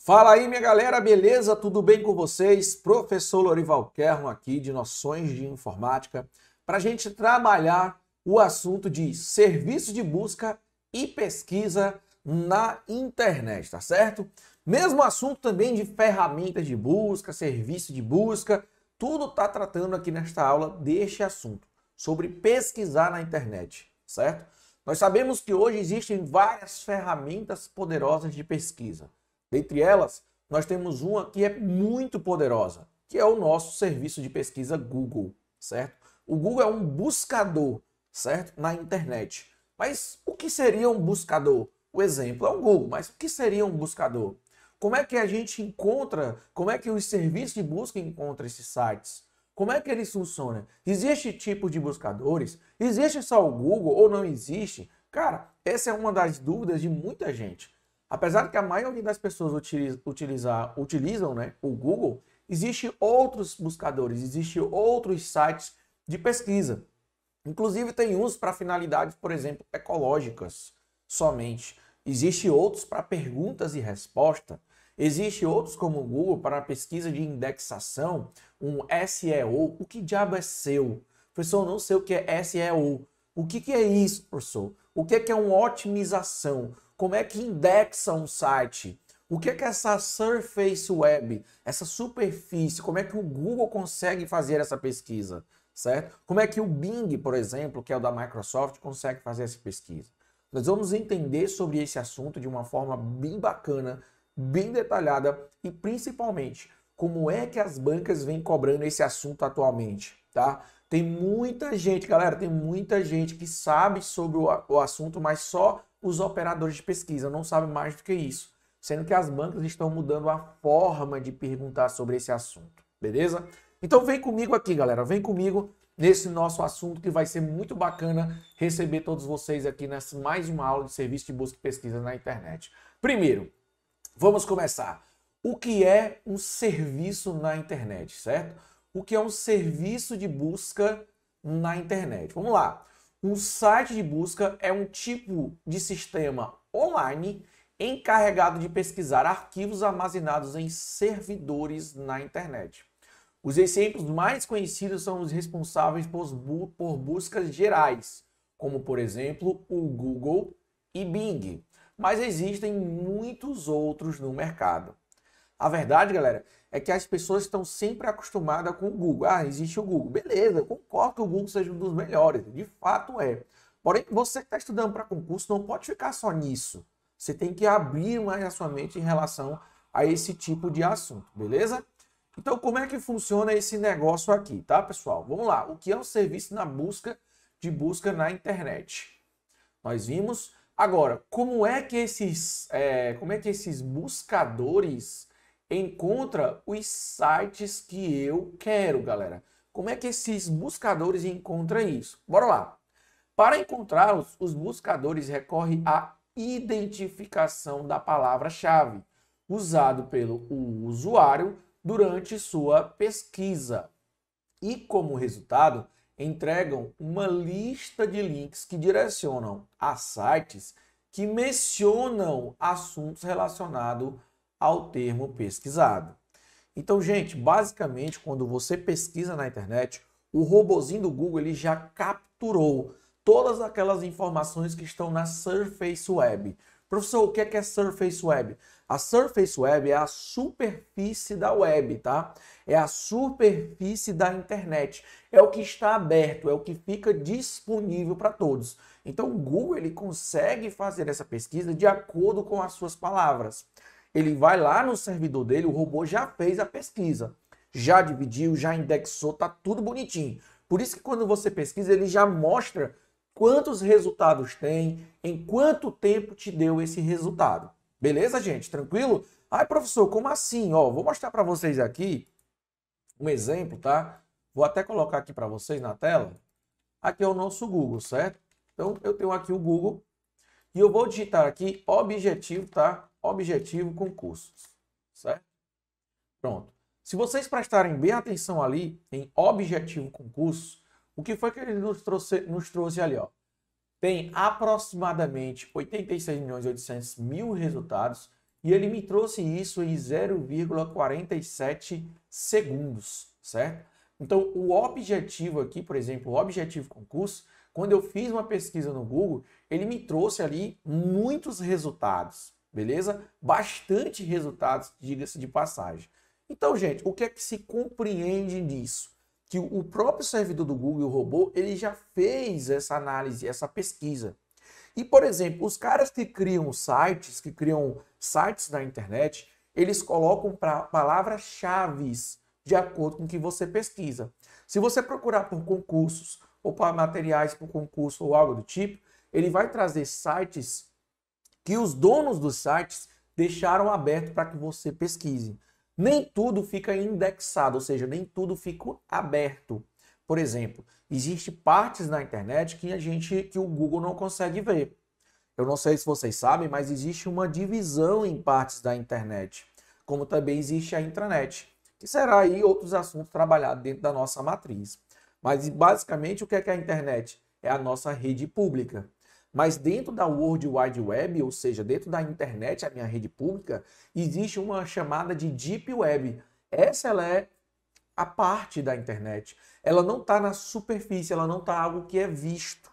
Fala aí, minha galera, beleza? Tudo bem com vocês? Professor Lorival Kerron aqui de Noções de Informática para a gente trabalhar o assunto de serviço de busca e pesquisa na internet, tá certo? Mesmo assunto também de ferramentas de busca, serviço de busca, tudo tá tratando aqui nesta aula deste assunto, sobre pesquisar na internet, certo? Nós sabemos que hoje existem várias ferramentas poderosas de pesquisa. Dentre elas, nós temos uma que é muito poderosa, que é o nosso serviço de pesquisa Google, certo? O Google é um buscador, certo? Na internet. Mas o que seria um buscador? O exemplo é o Google, mas o que seria um buscador? Como é que a gente encontra, como é que os serviços de busca encontram esses sites? Como é que eles funcionam? Existe tipo de buscadores? Existe só o Google ou não existe? Cara, essa é uma das dúvidas de muita gente. Apesar de que a maioria das pessoas utilizam, né, o Google, existem outros buscadores, existem outros sites de pesquisa. Inclusive tem uns para finalidades, por exemplo, ecológicas somente. Existem outros para perguntas e respostas. Existem outros como o Google para pesquisa de indexação, um SEO. O que diabo é SEO? Professor, eu não sei o que é SEO. O que é isso, professor? O que é uma otimização? Como é que indexa um site? O que é essa Surface Web? Essa superfície? Como é que o Google consegue fazer essa pesquisa? Certo? Como é que o Bing, por exemplo, que é o da Microsoft, consegue fazer essa pesquisa? Nós vamos entender sobre esse assunto de uma forma bem bacana, bem detalhada e principalmente como é que as bancas vêm cobrando esse assunto atualmente, tá? Tem muita gente, galera, tem muita gente que sabe sobre o assunto, mas só os operadores de pesquisa não sabem mais do que isso, sendo que as bancas estão mudando a forma de perguntar sobre esse assunto, beleza? Então vem comigo aqui, galera, vem comigo nesse nosso assunto que vai ser muito bacana receber todos vocês aqui nessa mais uma aula de serviço de busca e pesquisa na internet. Primeiro, vamos começar. O que é um serviço na internet, certo? O que é um serviço de busca na internet? Vamos lá. Um site de busca é um tipo de sistema online encarregado de pesquisar arquivos armazenados em servidores na internet. Os exemplos mais conhecidos são os responsáveis por buscas gerais, como por exemplo o Google e Bing, mas existem muitos outros no mercado. A verdade, galera, é que as pessoas estão sempre acostumadas com o Google. Ah, existe o Google. Beleza, eu concordo que o Google seja um dos melhores. De fato é. Porém, você que está estudando para concurso não pode ficar só nisso. Você tem que abrir mais a sua mente em relação a esse tipo de assunto, beleza? Então, como é que funciona esse negócio aqui, tá, pessoal? Vamos lá. O que é um serviço de busca na internet? Nós vimos. Agora, como é que esses buscadores encontra os sites que eu quero, galera? Como é que esses buscadores encontram isso? Bora lá. Para encontrar os buscadores recorre à identificação da palavra-chave, usado pelo usuário durante sua pesquisa. E como resultado, entregam uma lista de links que direcionam a sites que mencionam assuntos relacionados ao termo pesquisado. Então, gente, basicamente, quando você pesquisa na internet, o robozinho do Google ele já capturou todas aquelas informações que estão na Surface Web. Professor, o que é Surface Web? A Surface Web é a superfície da web, tá? É a superfície da internet. É o que está aberto, é o que fica disponível para todos. Então, o Google ele consegue fazer essa pesquisa de acordo com as suas palavras. Ele vai lá no servidor dele, o robô já fez a pesquisa, já dividiu, já indexou, tá tudo bonitinho. Por isso que quando você pesquisa, ele já mostra quantos resultados tem, em quanto tempo te deu esse resultado. Beleza, gente? Tranquilo? Ai, professor, como assim? Ó, vou mostrar para vocês aqui um exemplo, tá? Vou até colocar aqui para vocês na tela. Aqui é o nosso Google, certo? Então, eu tenho aqui o Google e eu vou digitar aqui objetivo, tá? Objetivo concursos, certo? Pronto. Se vocês prestarem bem atenção ali em objetivo concursos, o que foi que ele nos trouxe ali, ó? Tem aproximadamente 86.800.000 resultados e ele me trouxe isso em 0,47 segundos, certo? Então, o objetivo aqui, por exemplo, o objetivo concurso, quando eu fiz uma pesquisa no Google, ele me trouxe ali muitos resultados, beleza? Bastante resultados, diga-se de passagem. Então, gente, o que é que se compreende nisso? Que o próprio servidor do Google, o robô, ele já fez essa análise, essa pesquisa. E, por exemplo, os caras que criam sites na internet, eles colocam palavras-chave de acordo com o que você pesquisa. Se você procurar por concursos ou para materiais para concurso ou algo do tipo, ele vai trazer sites que os donos dos sites deixaram aberto para que você pesquise. Nem tudo fica indexado, ou seja, nem tudo fica aberto. Por exemplo, existem partes na internet que o Google não consegue ver. Eu não sei se vocês sabem, mas existe uma divisão em partes da internet, como também existe a intranet, que será aí outros assuntos trabalhados dentro da nossa matriz. Mas basicamente o que é a internet? É a nossa rede pública. Mas dentro da World Wide Web, ou seja, dentro da internet, a minha rede pública, existe uma chamada de Deep Web. Ela é a parte da internet. Ela não está na superfície, ela não está algo que é visto.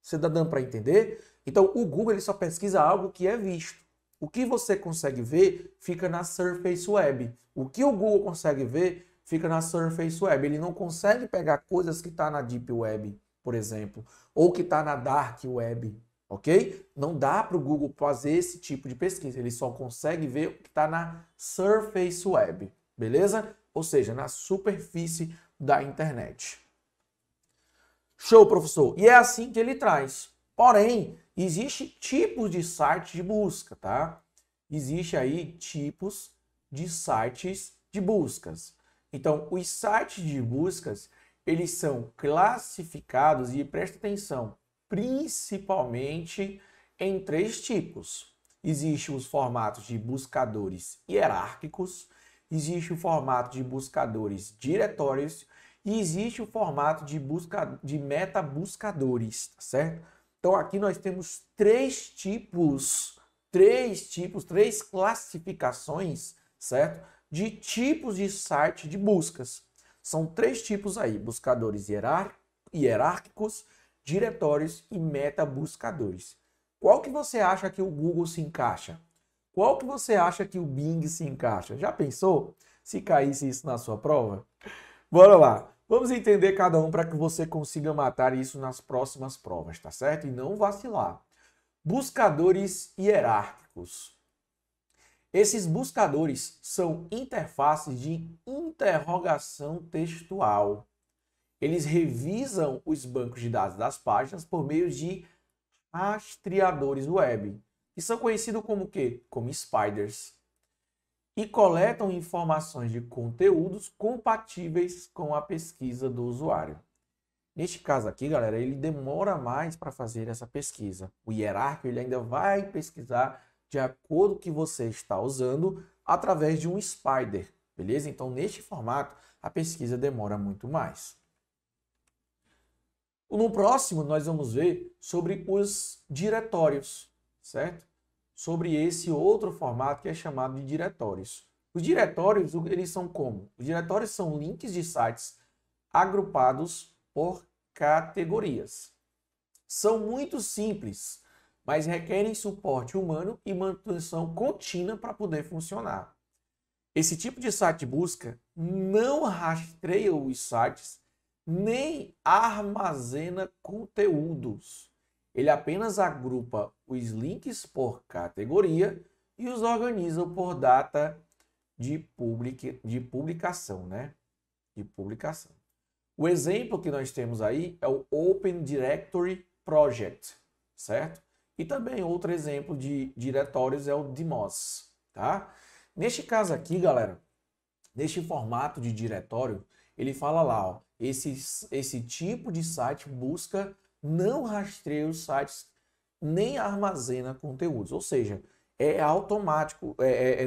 Você está dando para entender? Então, o Google ele só pesquisa algo que é visto. O que você consegue ver fica na Surface Web. O que o Google consegue ver fica na Surface Web. Ele não consegue pegar coisas que estão na Deep Web, por exemplo, ou que está na Dark Web, ok? Não dá para o Google fazer esse tipo de pesquisa. Ele só consegue ver o que está na Surface Web, beleza? Ou seja, na superfície da internet. Show, professor. E é assim que ele traz. Porém, existe tipos de sites de busca, tá? Existe aí tipos de sites de buscas. Então, os sites de buscas, eles são classificados, e presta atenção, principalmente em 3 tipos. Existem os formatos de buscadores hierárquicos, existe o formato de buscadores diretórios e existe o formato de meta-buscadores, tá certo? Então aqui nós temos 3 classificações, certo? De tipos de site de buscas. São 3 tipos aí, buscadores hierárquicos, diretórios e meta-buscadores. Qual que você acha que o Google se encaixa? Qual que você acha que o Bing se encaixa? Já pensou se caísse isso na sua prova? Bora lá. Vamos entender cada um para que você consiga matar isso nas próximas provas, tá certo? E não vacilar. Buscadores hierárquicos. Esses buscadores são interfaces de interrogação textual. Eles revisam os bancos de dados das páginas por meio de rastreadores web, que são conhecidos como o quê? Como spiders. E coletam informações de conteúdos compatíveis com a pesquisa do usuário. Neste caso aqui, galera, ele demora mais para fazer essa pesquisa. O hierárquico ele ainda vai pesquisar de acordo com o que você está usando através de um spider, beleza? Então, neste formato, a pesquisa demora muito mais. No próximo, nós vamos ver sobre os diretórios, certo? Sobre esse outro formato que é chamado de diretórios. Os diretórios, eles são como? Os diretórios são links de sites agrupados por categorias. São muito simples, mas requerem suporte humano e manutenção contínua para poder funcionar. Esse tipo de site de busca não rastreia os sites nem armazena conteúdos. Ele apenas agrupa os links por categoria e os organiza por data de publicação, né? De publicação. O exemplo que nós temos aí é o Open Directory Project, certo? E também outro exemplo de diretórios é o DMOS, tá? Neste caso aqui, galera, neste formato de diretório, ele fala lá, ó, esse tipo de site busca não rastreia os sites nem armazena conteúdos, ou seja, é automático,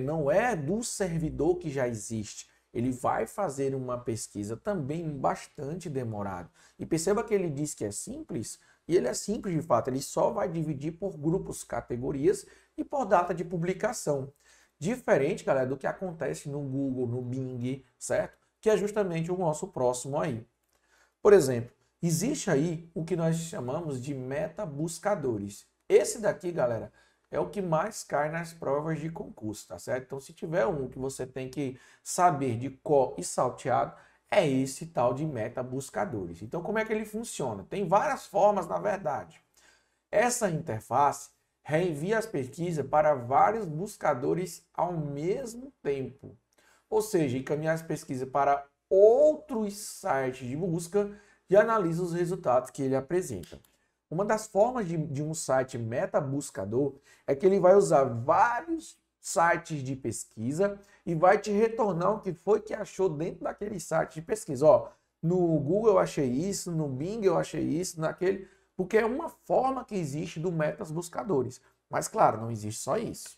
não é do servidor que já existe. Ele vai fazer uma pesquisa também bastante demorada. E perceba que ele diz que é simples, e ele é simples de fato, ele só vai dividir por grupos, categorias e por data de publicação. Diferente, galera, do que acontece no Google, no Bing, certo? Que é justamente o nosso próximo aí. Por exemplo, existe aí o que nós chamamos de metabuscadores. Esse daqui, galera, é o que mais cai nas provas de concurso, tá certo? Então, se tiver um que você tem que saber de cor e salteado, é esse tal de metabuscadores. Então, como é que ele funciona? Tem várias formas, na verdade. Essa interface reenvia as pesquisas para vários buscadores ao mesmo tempo. Ou seja, encaminhar as pesquisas para outros sites de busca e analisa os resultados que ele apresenta. Uma das formas de um site metabuscador é que ele vai usar vários sites de pesquisa e vai te retornar o que foi que achou dentro daquele site de pesquisa. Ó, no Google eu achei isso, no Bing eu achei isso, naquele... Porque é uma forma que existe do metabuscadores. Mas, claro, não existe só isso.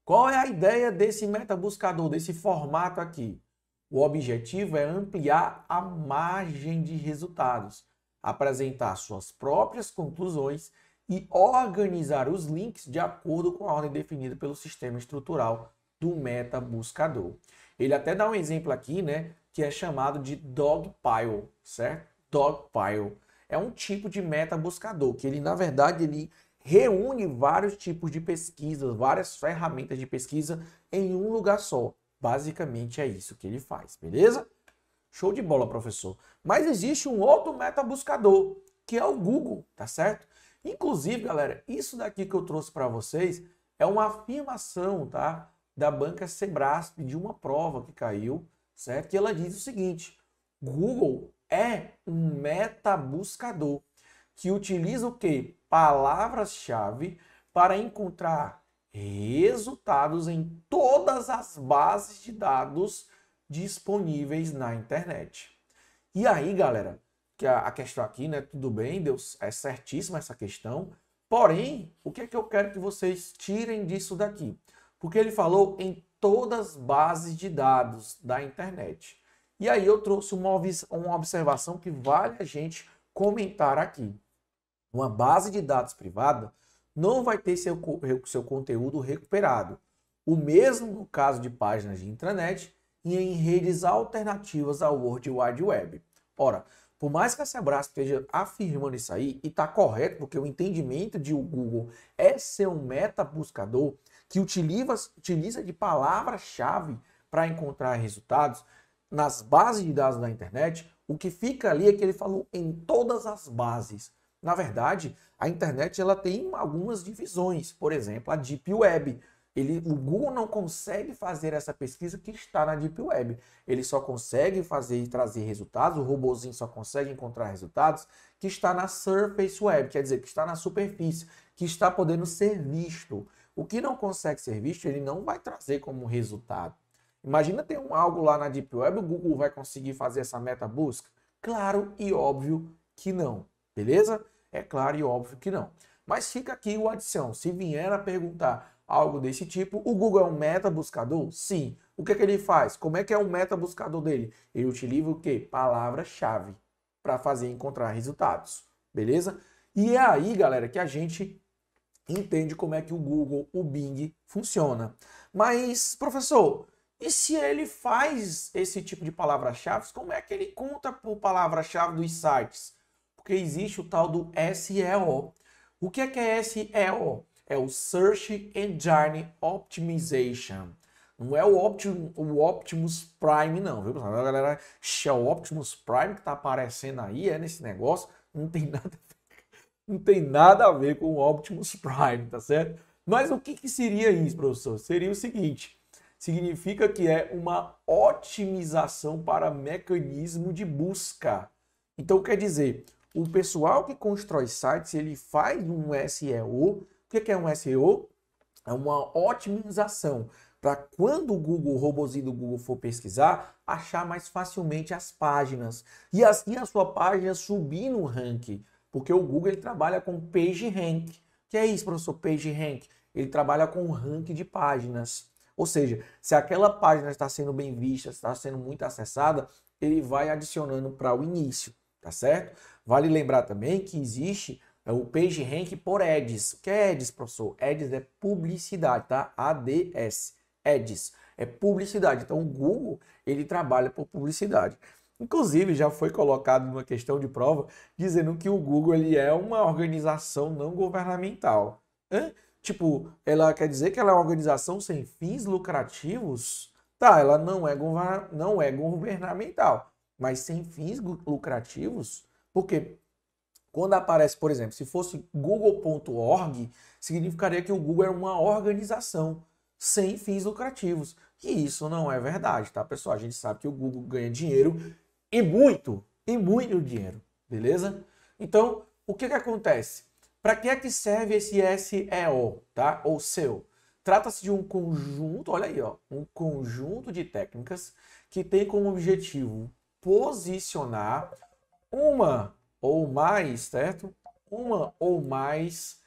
Qual é a ideia desse metabuscador, desse formato aqui? O objetivo é ampliar a margem de resultados, apresentar suas próprias conclusões e organizar os links de acordo com a ordem definida pelo sistema estrutural do metabuscador. Ele até dá um exemplo aqui, né, que é chamado de Dogpile, certo? Dogpile é um tipo de metabuscador que ele, na verdade, ele reúne vários tipos de pesquisas, várias ferramentas de pesquisa em um lugar só. Basicamente é isso que ele faz, beleza? Show de bola, professor. Mas existe um outro metabuscador, que é o Google, tá certo? Inclusive, galera, isso daqui que eu trouxe para vocês é uma afirmação, tá? Da banca Sebrasp, de uma prova que caiu, certo? Que ela diz o seguinte: Google é um metabuscador que utiliza o quê? Palavras-chave para encontrar resultados em todas as bases de dados disponíveis na internet. E aí, galera, que a questão aqui, né? Tudo bem, Deus, é certíssima essa questão. Porém, o que é que eu quero que vocês tirem disso daqui? Porque ele falou em todas as bases de dados da internet. E aí eu trouxe uma observação que vale a gente comentar aqui. Uma base de dados privada não vai ter seu conteúdo recuperado. O mesmo no caso de páginas de intranet e em redes alternativas ao World Wide Web. Ora, por mais que a Sebrasp esteja afirmando isso aí, e está correto, porque o entendimento de Google é ser um metabuscador que utiliza de palavra-chave para encontrar resultados nas bases de dados da internet, o que fica ali é que ele falou em todas as bases. Na verdade, a internet ela tem algumas divisões. Por exemplo, a Deep Web. O Google não consegue fazer essa pesquisa que está na Deep Web. Ele só consegue fazer e trazer resultados, o robozinho só consegue encontrar resultados que está na Surface Web, quer dizer, que está na superfície, que está podendo ser visto. O que não consegue ser visto, ele não vai trazer como resultado. Imagina ter algo lá na Deep Web, o Google vai conseguir fazer essa metabusca? Claro e óbvio que não, beleza? É claro e óbvio que não. Mas fica aqui o adição. Se vier a perguntar algo desse tipo, o Google é um metabuscador? Sim. O que é que ele faz? Como é que é o metabuscador dele? Ele utiliza o quê? Palavra-chave para fazer encontrar resultados. Beleza? E é aí, galera, que a gente entende como é que o Google, o Bing, funciona. Mas, professor, e se ele faz esse tipo de palavra-chave, como é que ele conta por palavra-chave dos sites? Porque existe o tal do SEO. O que é SEO? É o Search Engine Optimization. Não é o Optimus Prime, não, viu, pessoal? A galera, é o Optimus Prime que está aparecendo aí, nesse negócio, não tem nada a ver com o Optimus Prime, tá certo? Mas o que seria isso, professor? Seria o seguinte: significa que é uma otimização para mecanismo de busca. Então, quer dizer, o pessoal que constrói sites, ele faz um SEO. O que é um SEO? É uma otimização para quando o Google, o robozinho do Google for pesquisar, achar mais facilmente as páginas. E assim a sua página subir no ranking. Porque o Google ele trabalha com PageRank. O que é isso, professor? PageRank. Ele trabalha com ranking de páginas. Ou seja, se aquela página está sendo bem vista, está sendo muito acessada, ele vai adicionando para o início, tá certo? Vale lembrar também que existe É o PageRank por Ads. O que é Ads, professor? Ads é publicidade, tá? ADS. Ads é publicidade. Então, o Google, ele trabalha por publicidade. Inclusive, já foi colocado numa questão de prova, dizendo que o Google ele é uma organização não governamental. Hã? Tipo, ela quer dizer que ela é uma organização sem fins lucrativos? Tá, ela não é governamental, mas sem fins lucrativos? Porque quando aparece, por exemplo, se fosse google.org, significaria que o Google é uma organização sem fins lucrativos. E isso não é verdade, tá, pessoal? A gente sabe que o Google ganha dinheiro e muito dinheiro, beleza? Então, o que acontece? Para que é que serve esse SEO, tá? Ou SEO? Trata-se de um conjunto, olha aí, ó, um conjunto de técnicas que tem como objetivo posicionar uma ou mais, certo? Uma ou mais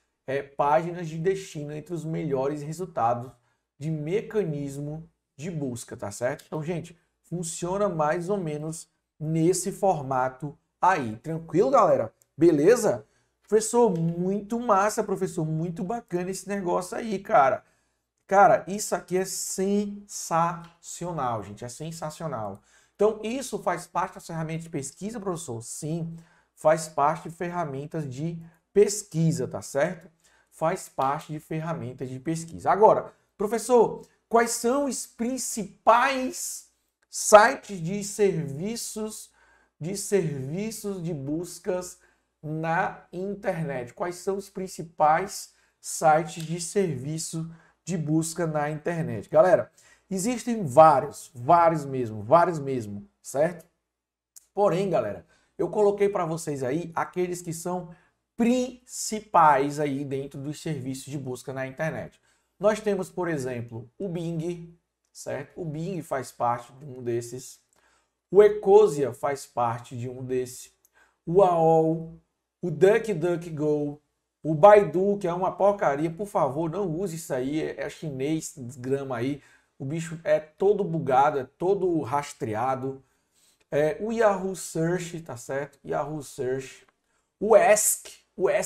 páginas de destino entre os melhores resultados de mecanismo de busca, tá certo? Então, gente, funciona mais ou menos nesse formato aí. Tranquilo, galera? Beleza? Professor, muito massa, professor, muito bacana esse negócio aí, cara. Cara, isso aqui é sensacional, gente, é sensacional. Então, isso faz parte das ferramentas de pesquisa, professor? Sim, faz parte de ferramentas de pesquisa, tá certo? Faz parte de ferramentas de pesquisa. Agora, professor, quais são os principais sites de serviços de buscas na internet? Quais são os principais sites de serviço de busca na internet? Galera, existem vários mesmo, certo? Porém, galera, eu coloquei para vocês aí aqueles que são principais aí dentro dos serviços de busca na internet. Nós temos, por exemplo, o Bing, certo? O Bing faz parte de um desses. O Ecosia faz parte de um desses. O AOL, o DuckDuckGo, o Baidu, que é uma porcaria, por favor, não use isso aí, é chinês, desgrama aí. O bicho é todo bugado, é todo rastreado. O Yahoo Search, tá certo? Yahoo Search. O Ask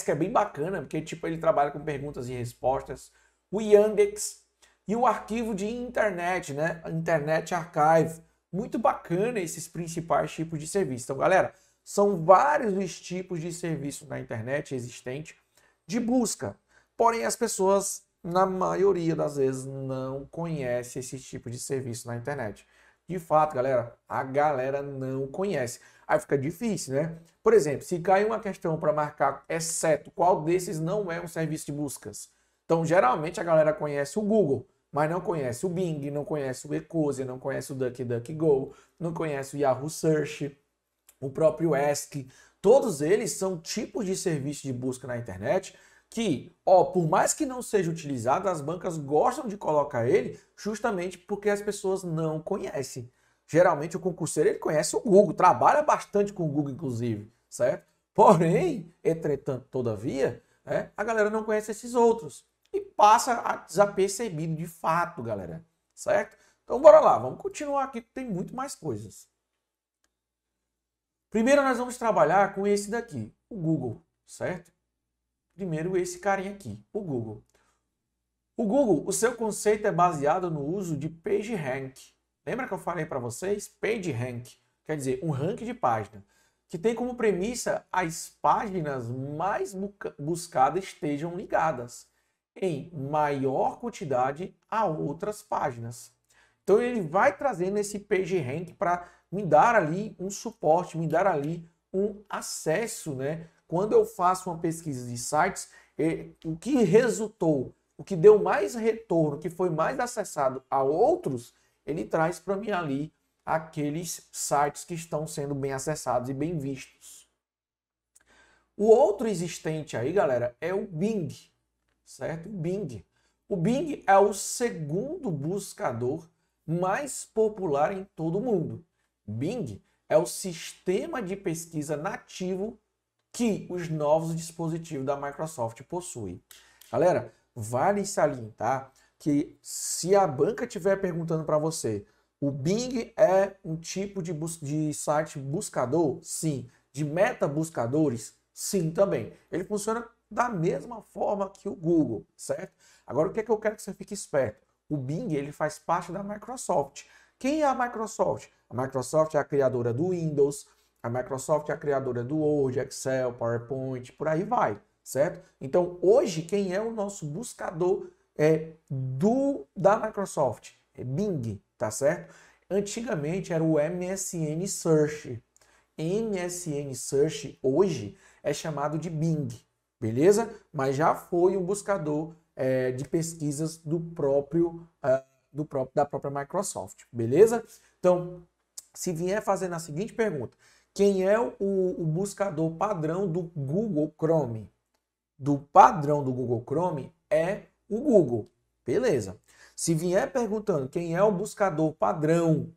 é bem bacana, porque tipo ele trabalha com perguntas e respostas. O Yandex e o arquivo de internet, né? Internet Archive. Muito bacana esses principais tipos de serviço. Então, galera, são vários os tipos de serviço na internet existente de busca. Porém, as pessoas, na maioria das vezes, não conhecem esse tipo de serviço na internet. De fato, galera, a galera não conhece. Aí fica difícil, né? Por exemplo, se cai uma questão para marcar, exceto qual desses não é um serviço de buscas. Então, geralmente, a galera conhece o Google, mas não conhece o Bing, não conhece o Ecosia, não conhece o DuckDuckGo, não conhece o Yahoo Search, o próprio Ask. Todos eles são tipos de serviço de busca na internet que, por mais que não seja utilizado, as bancas gostam de colocar ele justamente porque as pessoas não conhecem. Geralmente o concurseiro ele conhece o Google, trabalha bastante com o Google, inclusive, certo? Porém, entretanto, todavia, a galera não conhece esses outros e passa a desapercebido de fato, galera, certo? Então, bora lá, vamos continuar aqui que tem muito mais coisas. Primeiro nós vamos trabalhar com esse daqui, o Google, certo? Primeiro esse carinha aqui, o Google. O Google, o seu conceito é baseado no uso de PageRank. Lembra que eu falei para vocês? PageRank, quer dizer, um ranking de página, que tem como premissa as páginas mais buscadas estejam ligadas em maior quantidade a outras páginas. Então ele vai trazendo esse PageRank para me dar ali um suporte, me dar ali um acesso, né? Quando eu faço uma pesquisa de sites, o que resultou, o que deu mais retorno, o que foi mais acessado a outros, ele traz para mim ali aqueles sites que estão sendo bem acessados e bem vistos. O outro existente aí, galera, é o Bing, certo? O Bing. O Bing é o segundo buscador mais popular em todo o mundo. Bing é o sistema de pesquisa nativo que os novos dispositivos da Microsoft possuem. Galera, vale salientar que se a banca estiver perguntando para você, o Bing é um tipo de site buscador? Sim. De meta buscadores? Sim, também. Ele funciona da mesma forma que o Google, certo? Agora, o que é que eu quero que você fique esperto? O Bing, ele faz parte da Microsoft. Quem é a Microsoft? A Microsoft é a criadora do Windows, a Microsoft é a criadora do Word, Excel, PowerPoint, por aí vai, certo? Então, hoje, quem é o nosso buscador da Microsoft? É Bing, tá certo? Antigamente era o MSN Search. MSN Search hoje é chamado de Bing, beleza? Mas já foi um buscador de pesquisas da própria Microsoft, beleza? Então, se vier fazendo a seguinte pergunta, quem é o buscador padrão do Google Chrome? Do padrão do Google Chrome é o Google, beleza? Se vier perguntando quem é o buscador padrão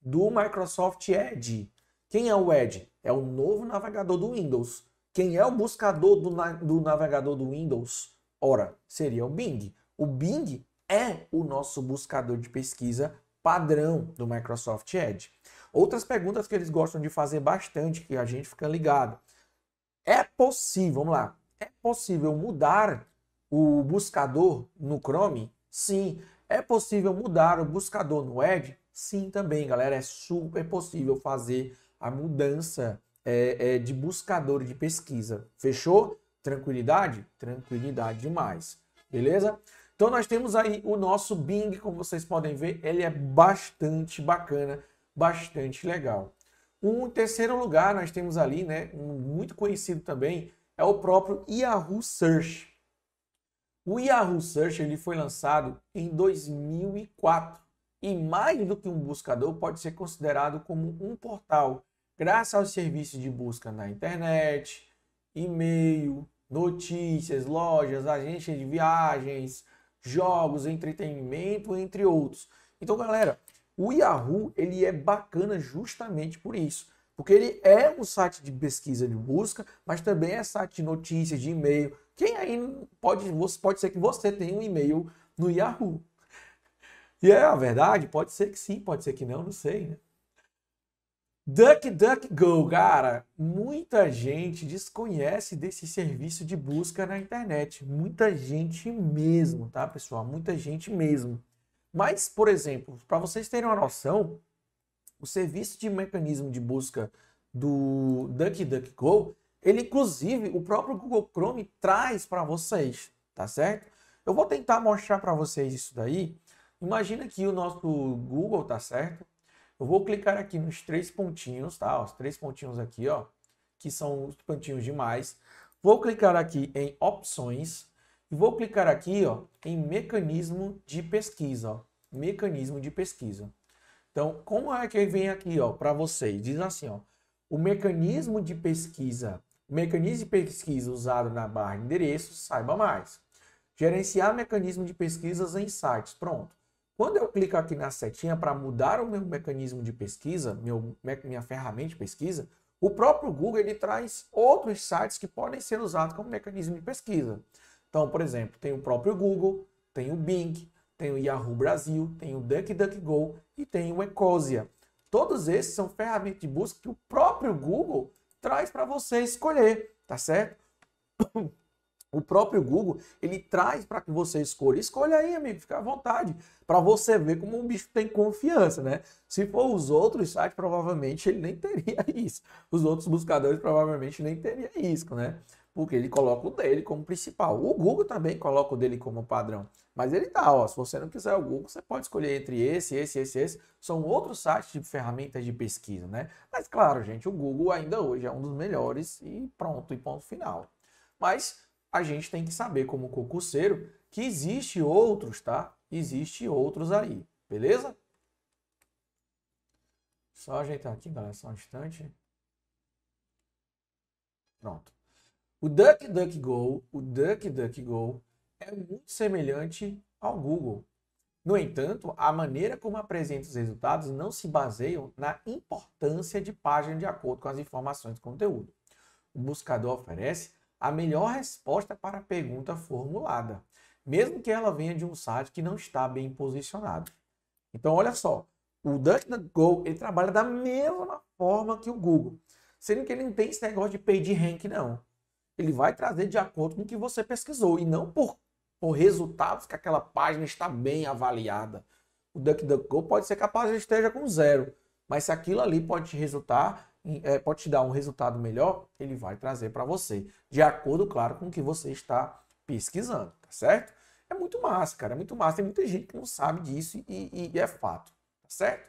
do Microsoft Edge, quem é o Edge? É o novo navegador do Windows. Quem é o buscador do navegador do Windows? Ora, seria o Bing. O Bing é o nosso buscador de pesquisa padrão do Microsoft Edge. Outras perguntas que eles gostam de fazer bastante, que a gente fica ligado. É possível, vamos lá, é possível mudar o buscador no Chrome? Sim. É possível mudar o buscador no Edge? Sim, também, galera. É super possível fazer a mudança de buscador de pesquisa. Fechou? Tranquilidade? Tranquilidade demais. Beleza? Então nós temos aí o nosso Bing, como vocês podem ver, ele é bastante bacana, bastante legal. Um terceiro lugar nós temos ali, né, um muito conhecido também, é o próprio Yahoo Search. O Yahoo Search ele foi lançado em 2004 e mais do que um buscador pode ser considerado como um portal, graças aos serviços de busca na internet, e-mail, notícias, lojas, agências de viagens, jogos, entretenimento, entre outros. Então, galera, o Yahoo ele é bacana justamente por isso, porque ele é um site de pesquisa de busca, mas também é site de notícias, de e-mail. Quem aí pode ser que você tenha um e-mail no Yahoo. E é a verdade? Pode ser que sim, pode ser que não, não sei, né? DuckDuckGo, cara, muita gente desconhece desse serviço de busca na internet. Muita gente mesmo, tá, pessoal? Muita gente mesmo. Mas, por exemplo, para vocês terem uma noção, o serviço de mecanismo de busca do DuckDuckGo, ele inclusive, o próprio Google Chrome traz para vocês, tá certo? Eu vou tentar mostrar para vocês isso daí. Imagina que o nosso Google, tá certo? Eu vou clicar aqui nos três pontinhos, tá? Os três pontinhos aqui, ó, que são os pontinhos de mais. Vou clicar aqui em opções e vou clicar aqui, ó, em mecanismo de pesquisa, ó, mecanismo de pesquisa. Então, como é que vem aqui, ó, para vocês? Diz assim, ó, o mecanismo de pesquisa usado na barra de endereços, saiba mais. Gerenciar mecanismo de pesquisas em sites. Pronto. Quando eu clico aqui na setinha para mudar o meu mecanismo de pesquisa, minha ferramenta de pesquisa, o próprio Google ele traz outros sites que podem ser usados como mecanismo de pesquisa. Então, por exemplo, tem o próprio Google, tem o Bing, tem o Yahoo Brasil, tem o DuckDuckGo e tem o Ecosia. Todos esses são ferramentas de busca que o próprio Google traz para você escolher, tá certo? O próprio Google, ele traz para que você escolha. Escolha aí, amigo, fica à vontade, para você ver como o bicho tem confiança, né? Se for os outros sites, provavelmente ele nem teria isso. Os outros buscadores provavelmente nem teria isso, né? Porque ele coloca o dele como principal. O Google também coloca o dele como padrão. Mas ele tá, ó, se você não quiser o Google, você pode escolher entre esse. São outros sites de ferramentas de pesquisa, né? Mas claro, gente, o Google ainda hoje é um dos melhores e pronto, e ponto final. Mas a gente tem que saber, como concurseiro, que existe outros, tá? Existe outros aí, beleza? Só ajeitar aqui, galera, só um instante. Pronto. O DuckDuckGo é muito semelhante ao Google. No entanto, a maneira como apresenta os resultados não se baseiam na importância de página de acordo com as informações do conteúdo. O buscador oferece a melhor resposta para a pergunta formulada, mesmo que ela venha de um site que não está bem posicionado. Então, olha só, o DuckDuckGo ele trabalha da mesma forma que o Google, sendo que ele não tem esse negócio de PageRank, não. ele vai trazer de acordo com o que você pesquisou e não por resultados que aquela página está bem avaliada. O DuckDuckGo pode ser capaz de esteja com 0, mas se aquilo ali pode te dar um resultado melhor, ele vai trazer para você, de acordo, claro, com o que você está pesquisando, tá certo? É muito massa, cara, é muito massa. Tem muita gente que não sabe disso e é fato, tá certo?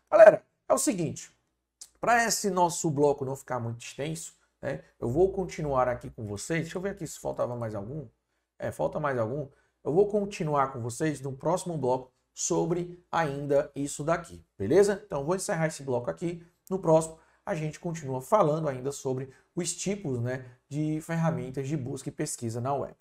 Galera, é o seguinte, para esse nosso bloco não ficar muito extenso, né, eu vou continuar aqui com vocês. Deixa eu ver aqui se faltava mais algum. Falta mais algum. Eu vou continuar com vocês no próximo bloco sobre ainda isso daqui, beleza? Então, vou encerrar esse bloco aqui. No próximo, a gente continua falando ainda sobre os tipos, né, de ferramentas de busca e pesquisa na web.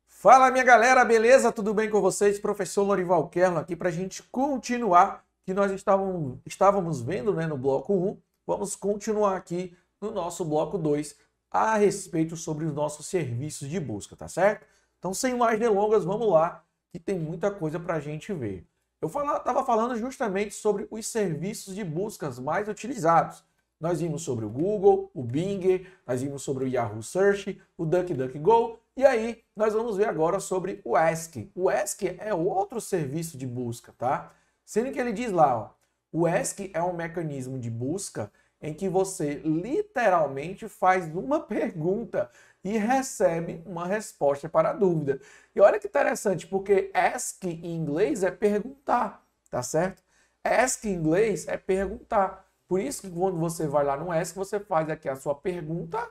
Fala, minha galera, beleza? Tudo bem com vocês? Professor Lorival Kerlo aqui para a gente continuar que nós estávamos vendo, né, no bloco 1. Vamos continuar aqui no nosso bloco 2 a respeito sobre os nossos serviços de busca, tá certo? Então, sem mais delongas, vamos lá, que tem muita coisa para a gente ver. Eu estava falando justamente sobre os serviços de buscas mais utilizados. Nós vimos sobre o Google, o Bing, nós vimos sobre o Yahoo Search, o DuckDuckGo, e aí nós vamos ver agora sobre o Ask. O Ask é outro serviço de busca, tá? Sendo que ele diz lá, ó, o Ask é um mecanismo de busca em que você literalmente faz uma pergunta e recebe uma resposta para a dúvida. E olha que interessante, porque ask em inglês é perguntar, tá certo? Ask em inglês é perguntar. Por isso que quando você vai lá no Ask, você faz aqui a sua pergunta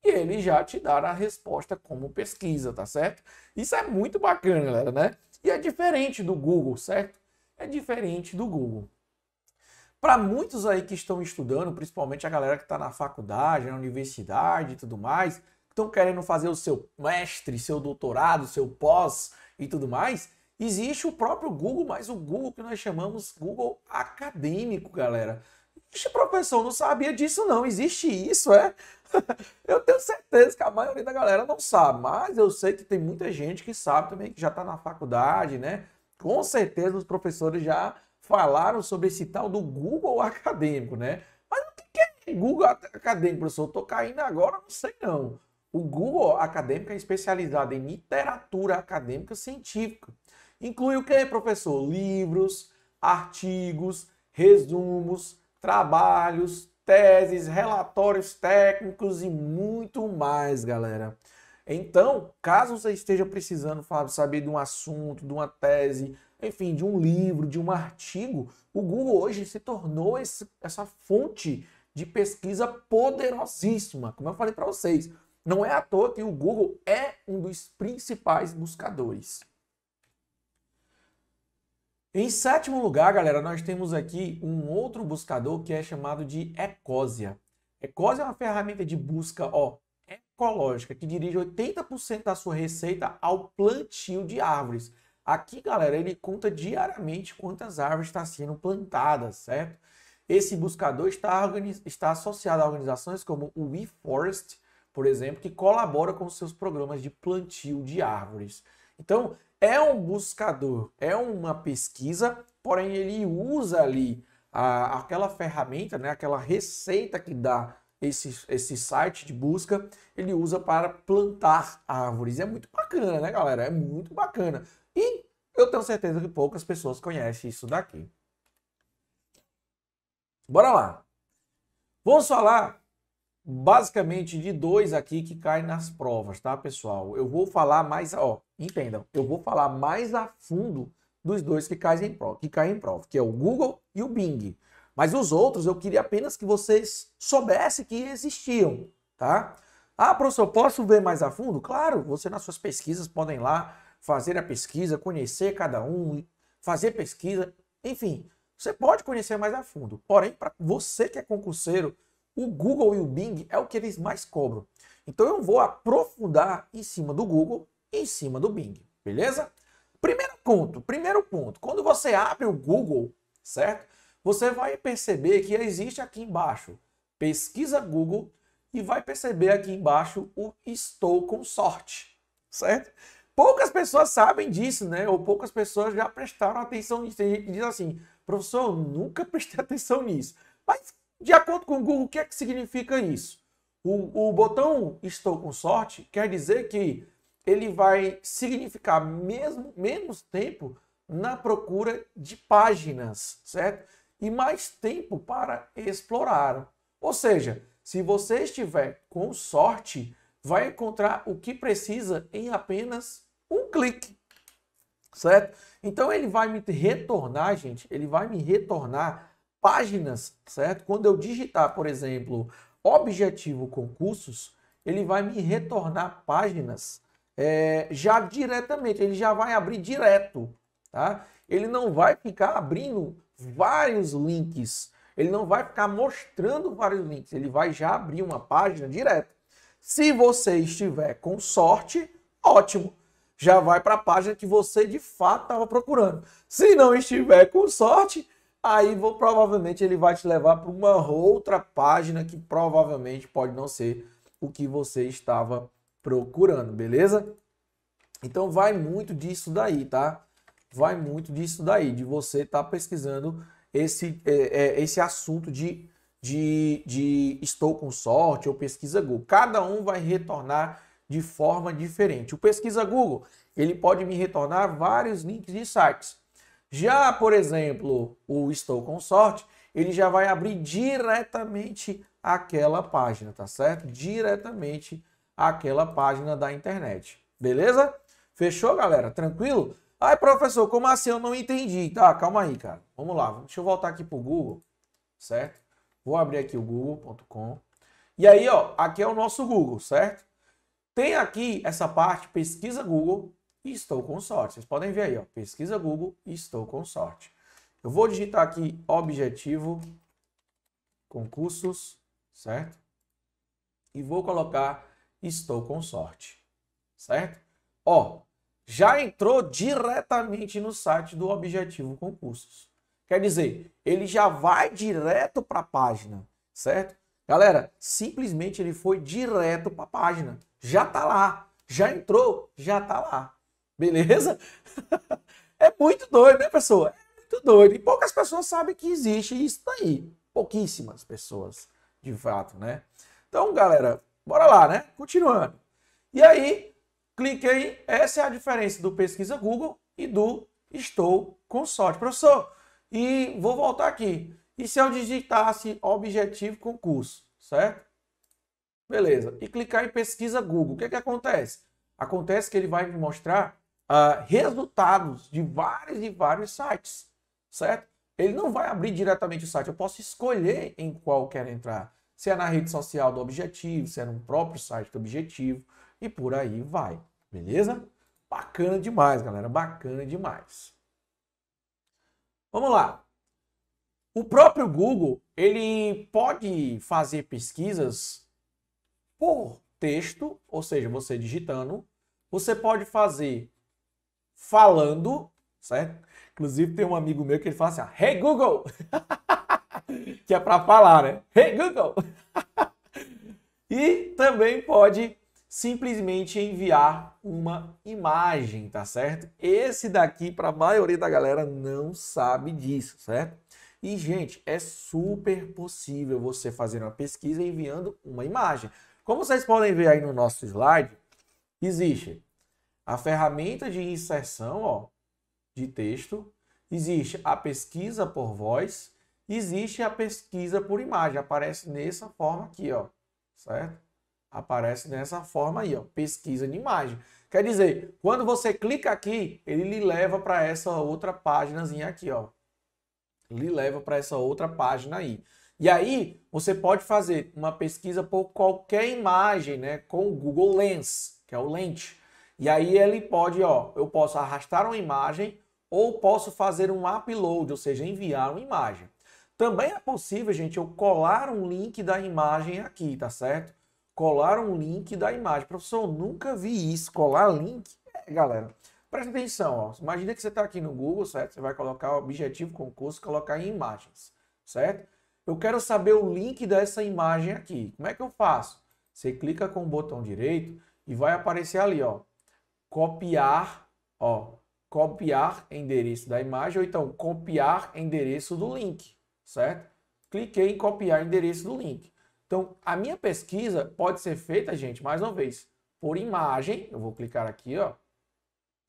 e ele já te dá a resposta como pesquisa, tá certo? Isso é muito bacana, galera, né? E é diferente do Google, certo? É diferente do Google. Para muitos aí que estão estudando, principalmente a galera que está na faculdade, na universidade e tudo mais, estão querendo fazer o seu mestre, seu doutorado, seu pós e tudo mais, existe o próprio Google, mas o Google que nós chamamos Google acadêmico, galera. Ixi, professor, não sabia disso não, existe isso, é? Eu tenho certeza que a maioria da galera não sabe, mas eu sei que tem muita gente que sabe também, que já está na faculdade, né? Com certeza os professores já falaram sobre esse tal do Google acadêmico, né? Mas o que é Google acadêmico, professor? Eu tô caindo agora, não sei não. O Google acadêmico é especializado em literatura acadêmica científica. Inclui o que, professor? Livros, artigos, resumos, trabalhos, teses, relatórios técnicos e muito mais, galera. Então, caso você esteja precisando saber de um assunto, de uma tese, enfim, de um livro, de um artigo, o Google hoje se tornou essa fonte de pesquisa poderosíssima, como eu falei para vocês. Não é à toa que o Google é um dos principais buscadores. Em sétimo lugar, galera, nós temos aqui um outro buscador que é chamado de Ecosia. Ecosia é uma ferramenta de busca, ecológica, que dirige 80% da sua receita ao plantio de árvores. Aqui, galera, ele conta diariamente quantas árvores estão sendo plantadas, certo? Esse buscador está associado a organizações como o WeForest, por exemplo, que colabora com seus programas de plantio de árvores. Então, é um buscador, é uma pesquisa, porém ele usa ali aquela ferramenta, né, aquela receita que dá esse site de busca, ele usa para plantar árvores. É muito bacana, né, galera? É muito bacana. E eu tenho certeza que poucas pessoas conhecem isso daqui. Bora lá. Vamos falar basicamente de dois aqui que caem nas provas, tá, pessoal? Eu vou falar mais, entendam, eu vou falar mais a fundo dos dois que caem em prova, que é o Google e o Bing. Mas os outros eu queria apenas que vocês soubessem que existiam, tá? Ah, professor, posso ver mais a fundo? Claro, você nas suas pesquisas podem ir lá fazer a pesquisa, conhecer cada um, fazer pesquisa, enfim, você pode conhecer mais a fundo. Porém, para você que é concurseiro, o Google e o Bing é o que eles mais cobram. Então eu vou aprofundar em cima do Google e em cima do Bing, beleza? Primeiro ponto, quando você abre o Google, certo? Você vai perceber que existe aqui embaixo, pesquisa Google, e vai perceber aqui embaixo o estou com sorte, certo? Poucas pessoas sabem disso, né? Ou poucas pessoas já prestaram atenção nisso. Tem gente que diz assim, professor, eu nunca prestei atenção nisso. Mas, de acordo com o Google, o que é que significa isso? O botão estou com sorte quer dizer que ele vai significar menos tempo na procura de páginas, certo? E mais tempo para explorar. Ou seja, se você estiver com sorte, vai encontrar o que precisa em apenas um clique, certo? Então ele vai me retornar, gente, ele vai me retornar páginas, certo? Quando eu digitar, por exemplo, Objetivo Concursos, ele vai me retornar páginas já diretamente, ele já vai abrir direto, tá? Ele não vai ficar abrindo vários links, ele não vai ficar mostrando vários links, ele vai já abrir uma página direto. Se você estiver com sorte, ótimo, já vai para a página que você de fato estava procurando. Se não estiver com sorte, aí provavelmente ele vai te levar para uma outra página que provavelmente pode não ser o que você estava procurando, beleza? Então vai muito disso daí, tá? Vai muito disso daí, de você estar pesquisando esse assunto de estou com sorte ou pesquisa Google. Cada um vai retornar de forma diferente. O pesquisa Google, ele pode me retornar vários links de sites. Já, por exemplo, o estou com sorte, ele já vai abrir diretamente aquela página, tá certo? Diretamente aquela página da internet. Beleza? Fechou, galera? Tranquilo? Ai, professor, como assim? Eu não entendi. Tá, calma aí, cara. Vamos lá. Deixa eu voltar aqui pro Google, certo? Vou abrir aqui o google.com. E aí, ó, aqui é o nosso Google, certo? Tem aqui essa parte, pesquisa Google e estou com sorte. Vocês podem ver aí, ó, pesquisa Google e estou com sorte. Eu vou digitar aqui Objetivo Concursos, certo? E vou colocar estou com sorte, certo? Ó, já entrou diretamente no site do Objetivo Concursos. Quer dizer, ele já vai direto para a página, certo? Galera, simplesmente ele foi direto para a página. Já tá lá. Já entrou, já tá lá. Beleza? É muito doido, né, pessoal? É muito doido. E poucas pessoas sabem que existe isso daí. Pouquíssimas pessoas, de fato, né? Então, galera, bora lá, né? Continuando. E aí, cliquei. Essa é a diferença do pesquisa Google e do estou com sorte. Professor, e vou voltar aqui. E se eu digitasse Objetivo Concurso, certo? Beleza. E clicar em pesquisa Google. O que acontece? Acontece que ele vai me mostrar resultados de vários sites, certo? Ele não vai abrir diretamente o site. Eu posso escolher em qual quero entrar. Se é na rede social do Objetivo, se é no próprio site do Objetivo e por aí vai. Beleza? Bacana demais, galera. Bacana demais. Vamos lá. O próprio Google, ele pode fazer pesquisas por texto, ou seja, você digitando. Você pode fazer falando, certo? Inclusive tem um amigo meu que ele fala assim, Hey Google! que é para falar, né? Hey Google! E também pode simplesmente enviar uma imagem, tá certo? Esse daqui, para a maioria da galera, não sabe disso, certo? E, gente, é super possível você fazer uma pesquisa enviando uma imagem. Como vocês podem ver aí no nosso slide, existe a ferramenta de inserção, ó, de texto, existe a pesquisa por voz, existe a pesquisa por imagem. Aparece nessa forma aqui, ó, certo? Aparece nessa forma aí, ó, pesquisa de imagem. Quer dizer, quando você clica aqui, ele lhe leva para essa outra páginazinha aqui, ó. Lhe leva para essa outra página aí. E aí, você pode fazer uma pesquisa por qualquer imagem, né, com o Google Lens, que é o lente. E aí ele pode, ó, eu posso arrastar uma imagem ou posso fazer um upload, ou seja, enviar uma imagem. Também é possível, gente, eu colar um link da imagem aqui, tá certo? colar um link da imagem. Professor, eu nunca vi isso, colar link. Galera, presta atenção, ó. Imagina que você está aqui no Google, certo? Você vai colocar o objetivo concurso, colocar em imagens, certo? Eu quero saber o link dessa imagem aqui. Como é que eu faço? Você clica com o botão direito e vai aparecer ali, ó, copiar endereço da imagem ou então copiar endereço do link, certo? Cliquei em copiar endereço do link. Então, a minha pesquisa pode ser feita, gente, mais uma vez, por imagem. Eu vou clicar aqui, ó.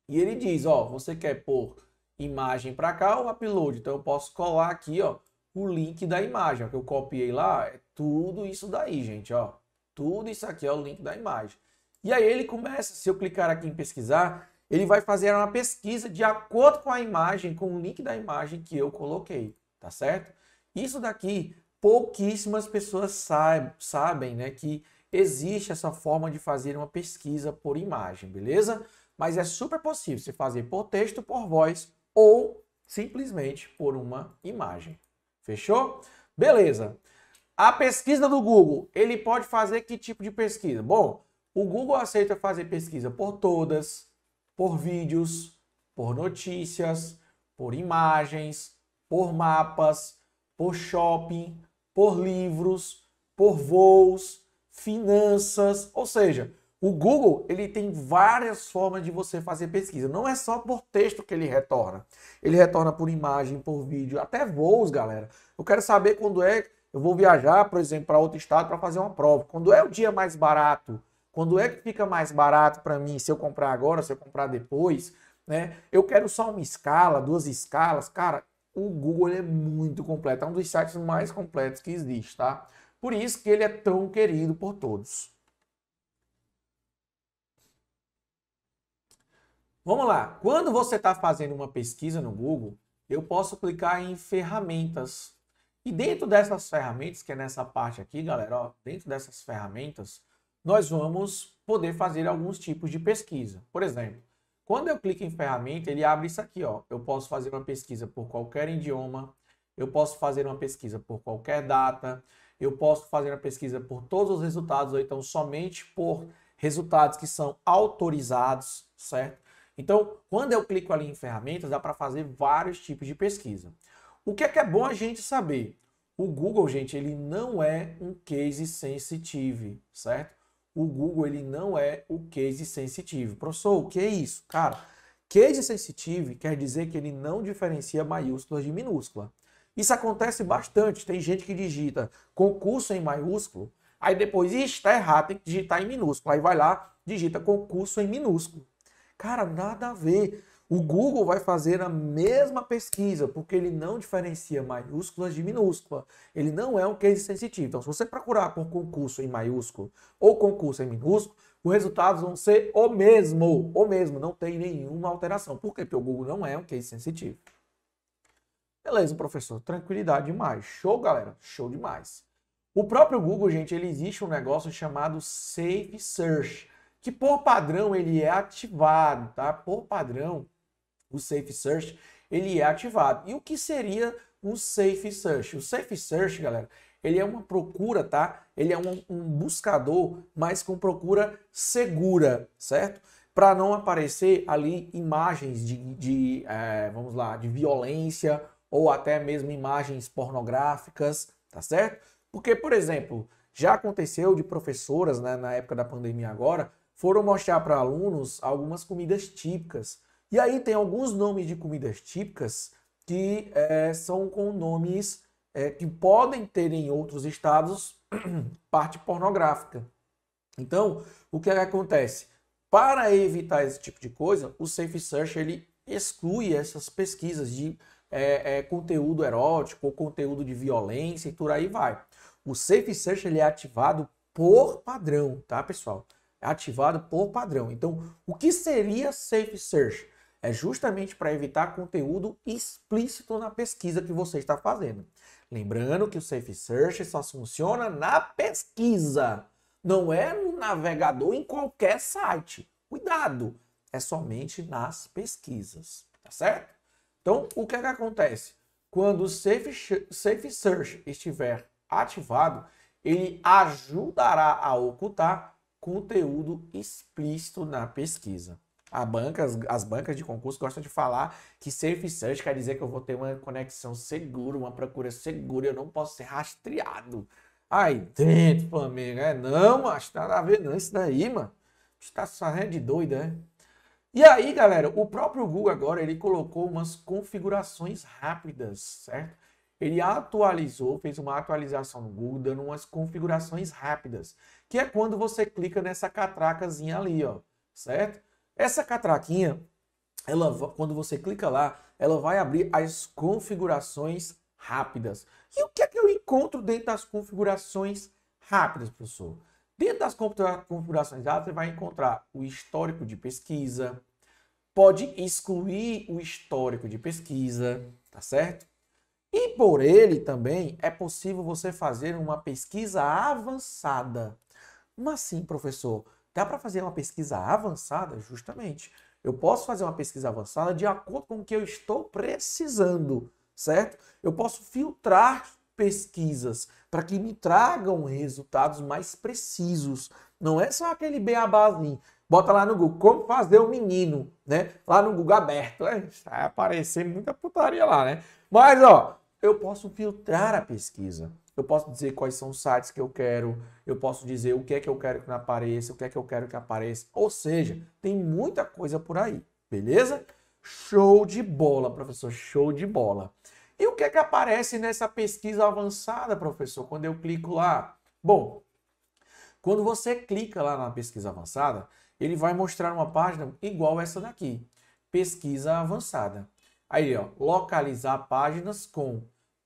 E ele diz, ó, você quer pôr imagem para cá ou upload? Então, eu posso colar aqui, ó, o link da imagem, ó, que eu copiei lá. É tudo isso daí, gente, ó. Tudo isso aqui é o link da imagem. E aí ele começa, se eu clicar aqui em pesquisar, ele vai fazer uma pesquisa de acordo com a imagem, com o link da imagem que eu coloquei, tá certo? Isso daqui, pouquíssimas pessoas sabem, né, que existe essa forma de fazer uma pesquisa por imagem, beleza? Mas é super possível você fazer por texto, por voz ou simplesmente por uma imagem. Fechou? Beleza. A pesquisa do Google, ele pode fazer que tipo de pesquisa? Bom, o Google aceita fazer pesquisa por todas, por vídeos, por notícias, por imagens, por mapas, por shopping, por livros, por voos, finanças, ou seja, o Google ele tem várias formas de você fazer pesquisa. Não é só por texto que ele retorna. Ele retorna por imagem, por vídeo, até voos, galera. Eu quero saber quando é eu vou viajar, por exemplo, para outro estado para fazer uma prova. Quando é o dia mais barato? Quando é que fica mais barato para mim? Se eu comprar agora, se eu comprar depois, né? Eu quero só uma escala, 2 escalas. Cara, o Google é muito completo. É um dos sites mais completos que existe, tá? Por isso que ele é tão querido por todos. Vamos lá. Quando você está fazendo uma pesquisa no Google, eu posso clicar em ferramentas. E dentro dessas ferramentas, que é nessa parte aqui, galera, ó, dentro dessas ferramentas, nós vamos poder fazer alguns tipos de pesquisa. Por exemplo, quando eu clico em ferramenta, ele abre isso aqui, ó. Eu posso fazer uma pesquisa por qualquer idioma, eu posso fazer uma pesquisa por qualquer data, eu posso fazer uma pesquisa por todos os resultados, ou então somente por resultados que são autorizados, certo? Então, quando eu clico ali em ferramentas, dá para fazer vários tipos de pesquisa. O que é bom a gente saber? O Google, gente, ele não é um case sensitive, certo? O Google, ele não é o case sensitive. Professor, o que é isso? Cara, case sensitive quer dizer que ele não diferencia maiúsculas de minúscula. Isso acontece bastante. Tem gente que digita concurso em maiúsculo, aí depois, está errado, tem que digitar em minúsculo. Aí vai lá, digita concurso em minúsculo. Cara, nada a ver. O Google vai fazer a mesma pesquisa, porque ele não diferencia maiúsculas de minúscula. Ele não é um case sensitivo. Então, se você procurar por concurso em maiúsculo ou concurso em minúsculo, os resultados vão ser o mesmo, não tem nenhuma alteração. Por quê? Porque o Google não é um case sensitivo. Beleza, professor, tranquilidade demais. Show, galera? Show demais. O próprio Google, gente, ele existe um negócio chamado Safe Search, que por padrão ele é ativado, tá? Por padrão, o Safe Search, ele é ativado. E o que seria um Safe Search? O Safe Search, galera, ele é uma procura, tá? Ele é um buscador, mas com procura segura, certo? Para não aparecer ali imagens vamos lá, de violência ou até mesmo imagens pornográficas, tá certo? Porque, por exemplo, já aconteceu de professoras, né, na época da pandemia agora, foram mostrar para alunos algumas comidas típicas. E aí tem alguns nomes de comidas típicas que são com nomes que podem ter em outros estados parte pornográfica. Então, o que acontece? Para evitar esse tipo de coisa, o Safe Search ele exclui essas pesquisas de conteúdo erótico ou conteúdo de violência e por aí vai. O Safe Search ele é ativado por padrão, tá, pessoal? É ativado por padrão. Então, o que seria Safe Search? É justamente para evitar conteúdo explícito na pesquisa que você está fazendo. Lembrando que o Safe Search só funciona na pesquisa, não é no navegador em qualquer site. Cuidado, é somente nas pesquisas, tá certo? Então, o que acontece? Quando o Safe Search estiver ativado, ele ajudará a ocultar conteúdo explícito na pesquisa. As bancas de concurso gostam de falar que Safe Search quer dizer que eu vou ter uma conexão segura, uma procura segura, eu não posso ser rastreado. Aí dentro, Flamengo, não, mas nada a ver não, isso daí, mano. Está só de doida, né? E aí, galera, o próprio Google agora, ele colocou umas configurações rápidas, certo? Ele atualizou, fez uma atualização no Google, dando umas configurações rápidas, que é quando você clica nessa catracazinha ali, ó, certo? Essa catraquinha, quando você clica lá, ela vai abrir as configurações rápidas. E o que é que eu encontro dentro das configurações rápidas, professor? Dentro das configurações rápidas, você vai encontrar o histórico de pesquisa, pode excluir o histórico de pesquisa, tá certo? E por ele também é possível você fazer uma pesquisa avançada. Como assim, professor? Dá para fazer uma pesquisa avançada? Justamente. Eu posso fazer uma pesquisa avançada de acordo com o que eu estou precisando, certo? Eu posso filtrar pesquisas para que me tragam resultados mais precisos. Não é só aquele beabazinho. Bota lá no Google, como fazer um menino, né? Lá no Google aberto. Vai aparecer muita putaria lá, né? Mas, ó, eu posso filtrar a pesquisa. Eu posso dizer quais são os sites que eu quero, eu posso dizer o que é que eu quero que não apareça, o que é que eu quero que apareça. Ou seja, tem muita coisa por aí, beleza? Show de bola, professor, show de bola. E o que é que aparece nessa pesquisa avançada, professor, quando eu clico lá? Bom, quando você clica lá na pesquisa avançada, ele vai mostrar uma página igual essa daqui, pesquisa avançada. Aí, ó, localizar páginas com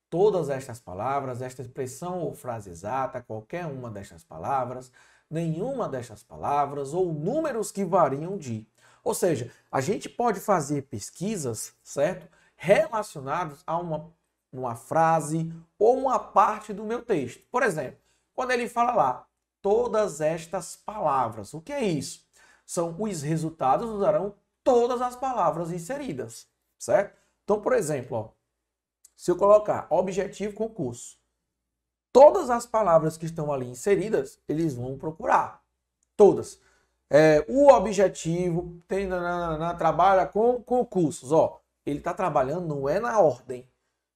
todas estas palavras, esta expressão ou frase exata, qualquer uma destas palavras, nenhuma destas palavras ou números que variam de. Ou seja, a gente pode fazer pesquisas, certo? Relacionadas a uma frase ou uma parte do meu texto. Por exemplo, quando ele fala lá, todas estas palavras, o que é isso? São os resultados nos darão todas as palavras inseridas, certo? Então, por exemplo, ó, se eu colocar objetivo concurso, todas as palavras que estão ali inseridas, eles vão procurar. Todas. O objetivo trabalha com concursos. Ó, ele está trabalhando, não é na ordem.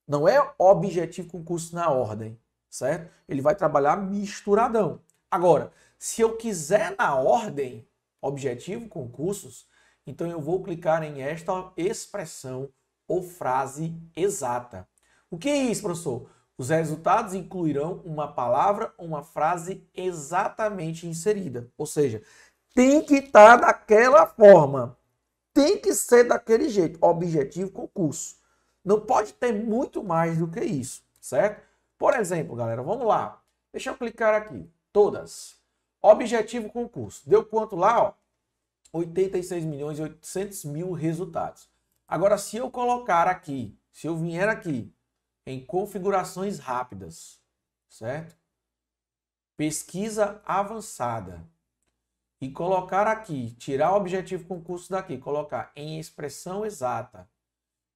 Não é objetivo concurso na ordem, certo? Ele vai trabalhar misturadão. Agora, se eu quiser na ordem, objetivo concursos, então eu vou clicar em esta expressão ou frase exata. O que é isso, professor? Os resultados incluirão uma palavra ou uma frase exatamente inserida. Ou seja, tem que estar daquela forma. Tem que ser daquele jeito. Objetivo concurso. Não pode ter muito mais do que isso, certo? Por exemplo, galera, vamos lá. Deixa eu clicar aqui. Todas. Objetivo concurso. Deu quanto lá? Ó? 86.800.000 resultados. Agora, se eu colocar aqui, se eu vier aqui em configurações rápidas, certo? Pesquisa avançada. E colocar aqui, tirar o objetivo concurso daqui, colocar em expressão exata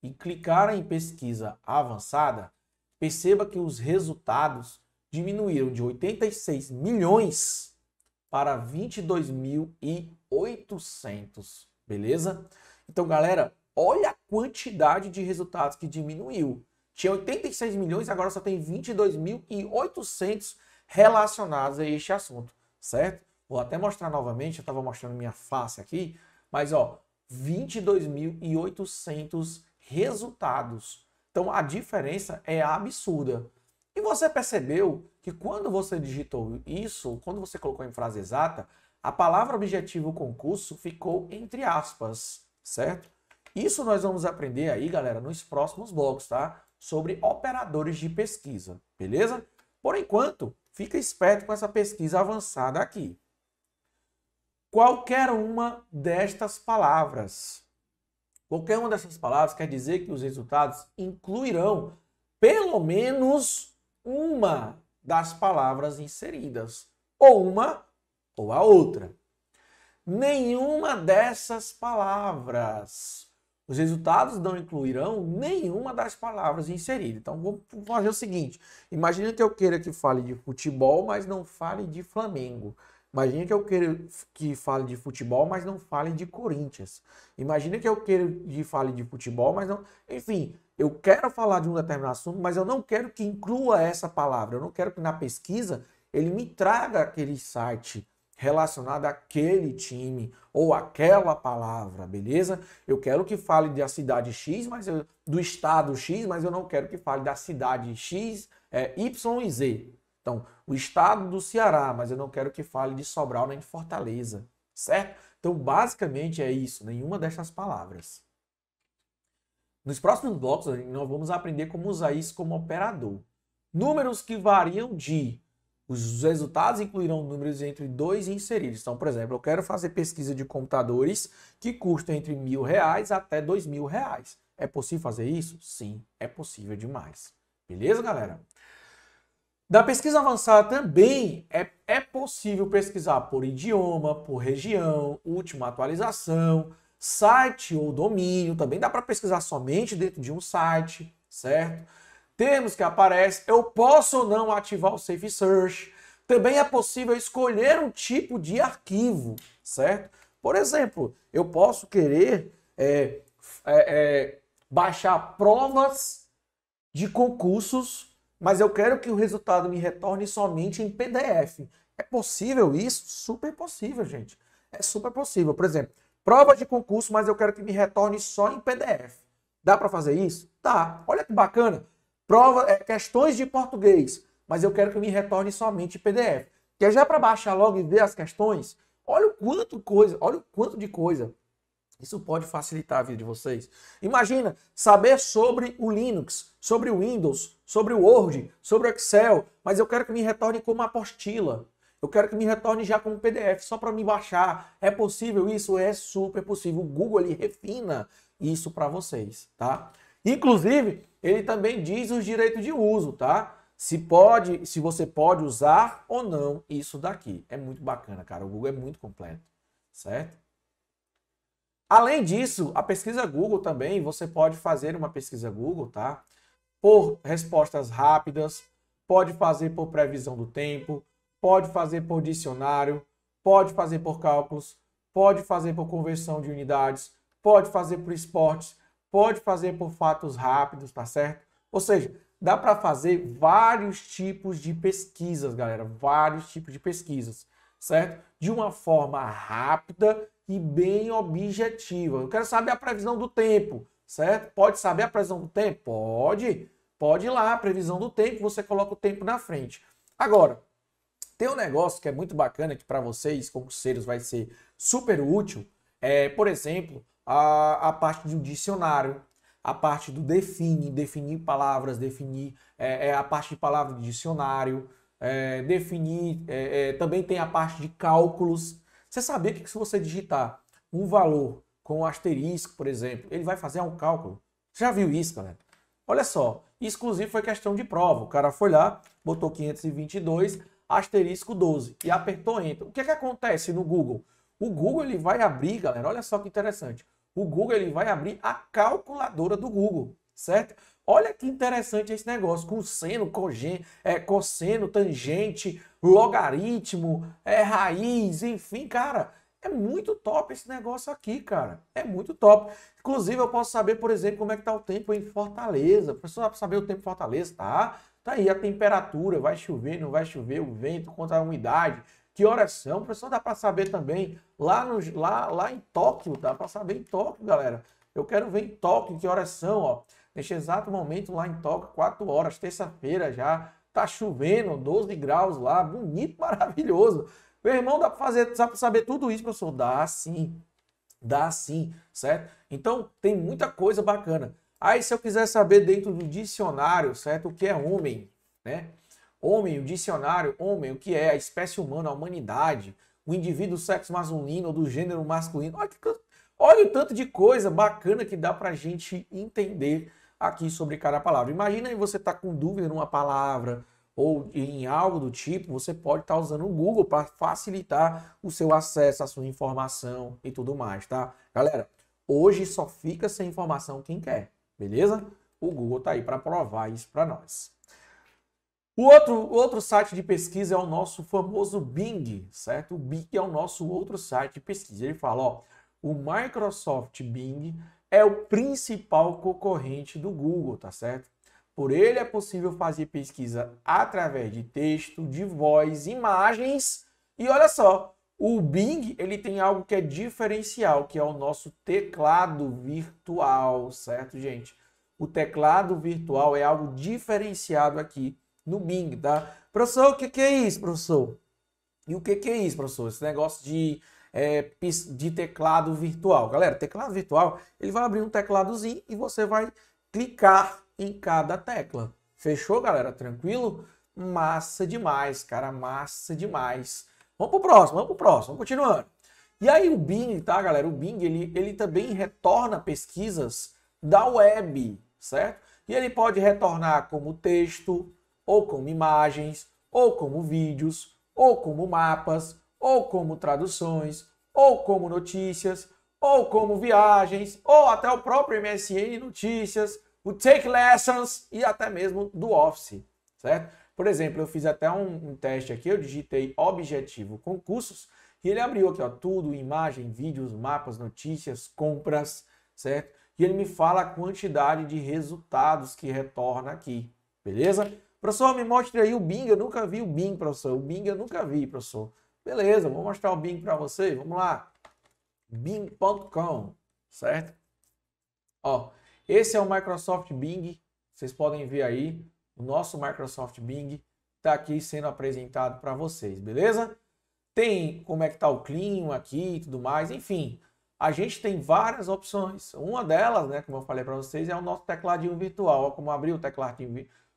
e clicar em pesquisa avançada, perceba que os resultados diminuíram de 86 milhões para 22.800, beleza? Então, galera, olha a quantidade de resultados que diminuiu. Tinha 86 milhões, agora só tem 22.800 relacionados a este assunto, certo? Vou até mostrar novamente, eu estava mostrando minha face aqui, mas ó, 22.800 resultados. Então a diferença é absurda. E você percebeu que quando você digitou isso, quando você colocou em frase exata, a palavra objetivo concurso ficou entre aspas, certo? Isso nós vamos aprender aí, galera, nos próximos blocos, tá? Sobre operadores de pesquisa, beleza? Por enquanto, fica esperto com essa pesquisa avançada aqui. Qualquer uma destas palavras. Qualquer uma dessas palavras quer dizer que os resultados incluirão pelo menos uma das palavras inseridas. Ou uma ou a outra. Nenhuma dessas palavras Os resultados não incluirão nenhuma das palavras inseridas. Então, vou fazer o seguinte. Imagina que eu queira que fale de futebol, mas não fale de Flamengo. Imagina que eu queira que fale de futebol, mas não fale de Corinthians. Imagina que eu queira que fale de futebol, mas não... Enfim, eu quero falar de um determinado assunto, mas eu não quero que inclua essa palavra. Eu não quero que na pesquisa ele me traga aquele site relacionado àquele time ou aquela palavra, beleza? Eu quero que fale da cidade X, do estado X, mas eu não quero que fale da cidade X, Y e Z. Então, o estado do Ceará, mas eu não quero que fale de Sobral nem de Fortaleza, certo? Então, basicamente é isso, nenhuma dessas palavras. Nos próximos blocos, nós vamos aprender como usar isso como operador. Números que variam de... Os resultados incluirão números entre 2 inseridos. Então, por exemplo, eu quero fazer pesquisa de computadores que custam entre R$1.000 até R$2.000. É possível fazer isso? Sim, é possível demais. Beleza, galera? Da pesquisa avançada também é possível pesquisar por idioma, por região, última atualização, site ou domínio. Também dá para pesquisar somente dentro de um site, certo? Termos que aparecem, eu posso ou não ativar o Safe Search. Também é possível escolher um tipo de arquivo, certo? Por exemplo, eu posso querer baixar provas de concursos, mas eu quero que o resultado me retorne somente em PDF. É possível isso? Super possível, gente. É super possível. Por exemplo, prova de concurso, mas eu quero que me retorne só em PDF. Dá para fazer isso? Tá. Olha que bacana. Questões de português, mas eu quero que me retorne somente PDF. Que é já para baixar logo e ver as questões, olha o quanto de coisa. Isso pode facilitar a vida de vocês. Imagina saber sobre o Linux, sobre o Windows, sobre o Word, sobre o Excel, mas eu quero que me retorne como apostila. Eu quero que me retorne já como PDF, só para me baixar. É possível isso? É super possível. O Google ele refina isso para vocês, tá? Inclusive, ele também diz os direitos de uso, tá? Se você pode usar ou não isso daqui. É muito bacana, cara. O Google é muito completo, certo? Além disso, a pesquisa Google também, você pode fazer uma pesquisa Google, tá? Por respostas rápidas, pode fazer por previsão do tempo, pode fazer por dicionário, pode fazer por cálculos, pode fazer por conversão de unidades, pode fazer por esportes, pode fazer por fatos rápidos, tá certo? Ou seja, dá para fazer vários tipos de pesquisas, galera, vários tipos de pesquisas, certo? De uma forma rápida e bem objetiva. Eu quero saber a previsão do tempo, certo? Pode saber a previsão do tempo? Pode. Pode ir lá, a previsão do tempo, você coloca o tempo na frente. Agora, tem um negócio que é muito bacana, que para vocês, concurseiros, vai ser super útil, por exemplo, a parte do dicionário, a parte do definir palavras, definir a parte de palavra de dicionário, também tem a parte de cálculos. Você sabia que se você digitar um valor com um asterisco, por exemplo, ele vai fazer um cálculo? Já viu isso, galera? Olha só, exclusivo foi questão de prova. O cara foi lá, botou 522, asterisco 12 e apertou Enter. O que acontece no Google? O Google ele vai abrir, galera, olha só que interessante. O Google ele vai abrir a calculadora do Google, certo? Olha que interessante esse negócio, com seno, cosseno, tangente, logaritmo, raiz, enfim, cara, é muito top esse negócio aqui, cara, é muito top. Inclusive eu posso saber, por exemplo, como é que tá o tempo em Fortaleza, a pessoa dá para saber o tempo em Fortaleza, tá? Tá aí a temperatura, vai chover, não vai chover, o vento, quanto a umidade, que horas são, o pessoal dá para saber também, lá em Tóquio, dá para saber em Tóquio, galera. Eu quero ver em Tóquio que horas são, ó. Neste exato momento lá em Tóquio, 4 horas, terça-feira já, tá chovendo, 12 graus lá, bonito, maravilhoso. Meu irmão, dá para saber tudo isso, professor? Dá sim, certo? Então, tem muita coisa bacana. Aí, se eu quiser saber dentro do dicionário, certo? O que é homem, né? Homem, o dicionário, homem, o que é a espécie humana, a humanidade, o indivíduo do sexo masculino ou do gênero masculino. Olha o tanto de coisa bacana que dá pra gente entender aqui sobre cada palavra. Imagina aí você tá com dúvida numa palavra ou em algo do tipo, você pode estar usando o Google para facilitar o seu acesso à sua informação e tudo mais, tá? Galera, Hoje só fica sem informação quem quer, beleza? O Google tá aí para provar isso para nós. O outro site de pesquisa é o nosso famoso Bing, certo? O Bing é o nosso outro site de pesquisa. Ele fala, ó, o Microsoft Bing é o principal concorrente do Google, tá certo? Por ele é possível fazer pesquisa através de texto, de voz, imagens e olha só, o Bing ele tem algo que é diferencial, que é o nosso teclado virtual, certo, gente? O teclado virtual é algo diferenciado aqui no Bing, tá? Professor, o que é isso, professor? E o que é isso, professor? Esse negócio de teclado virtual. Galera, teclado virtual, ele vai abrir um tecladozinho e você vai clicar em cada tecla. Fechou, galera? Tranquilo? Massa demais, cara, massa demais. Vamos pro próximo, vamos continuando. E aí o Bing, tá, galera? O Bing, ele também retorna pesquisas da web, certo? E ele pode retornar como texto, ou como imagens, ou como vídeos, ou como mapas, ou como traduções, ou como notícias, ou como viagens, ou até o próprio MSN Notícias, o Take Lessons e até mesmo do Office, certo? Por exemplo, eu fiz até um teste aqui, eu digitei objetivo concursos e ele abriu aqui, ó, tudo, imagem, vídeos, mapas, notícias, compras, certo? E ele me fala a quantidade de resultados que retorna aqui, beleza? Professor, me mostre aí o Bing, eu nunca vi o Bing, professor. O Bing eu nunca vi, professor. Beleza, vou mostrar o Bing para você, vamos lá. Bing.com, certo? Ó, esse é o Microsoft Bing, vocês podem ver aí, o nosso Microsoft Bing está aqui sendo apresentado para vocês, beleza? Tem como é que tá o clima aqui e tudo mais, enfim. A gente tem várias opções. Uma delas, né, como eu falei para vocês, é o nosso tecladinho virtual. Ó, como abriu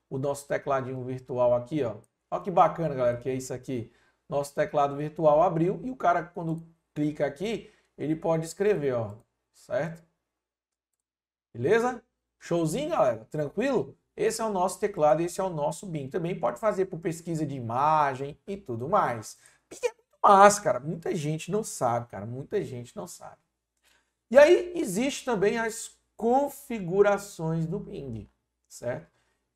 o nosso tecladinho virtual aqui, ó. Ó que bacana, galera, que é isso aqui. Nosso teclado virtual abriu e o cara, quando clica aqui, ele pode escrever, ó, certo? Beleza? Showzinho, galera? Tranquilo? Esse é o nosso teclado, esse é o nosso Bing. Também pode fazer por pesquisa de imagem e tudo mais. Bing é muito massa, cara. Muita gente não sabe, cara. Muita gente não sabe. E aí, existe também as configurações do Bing, certo?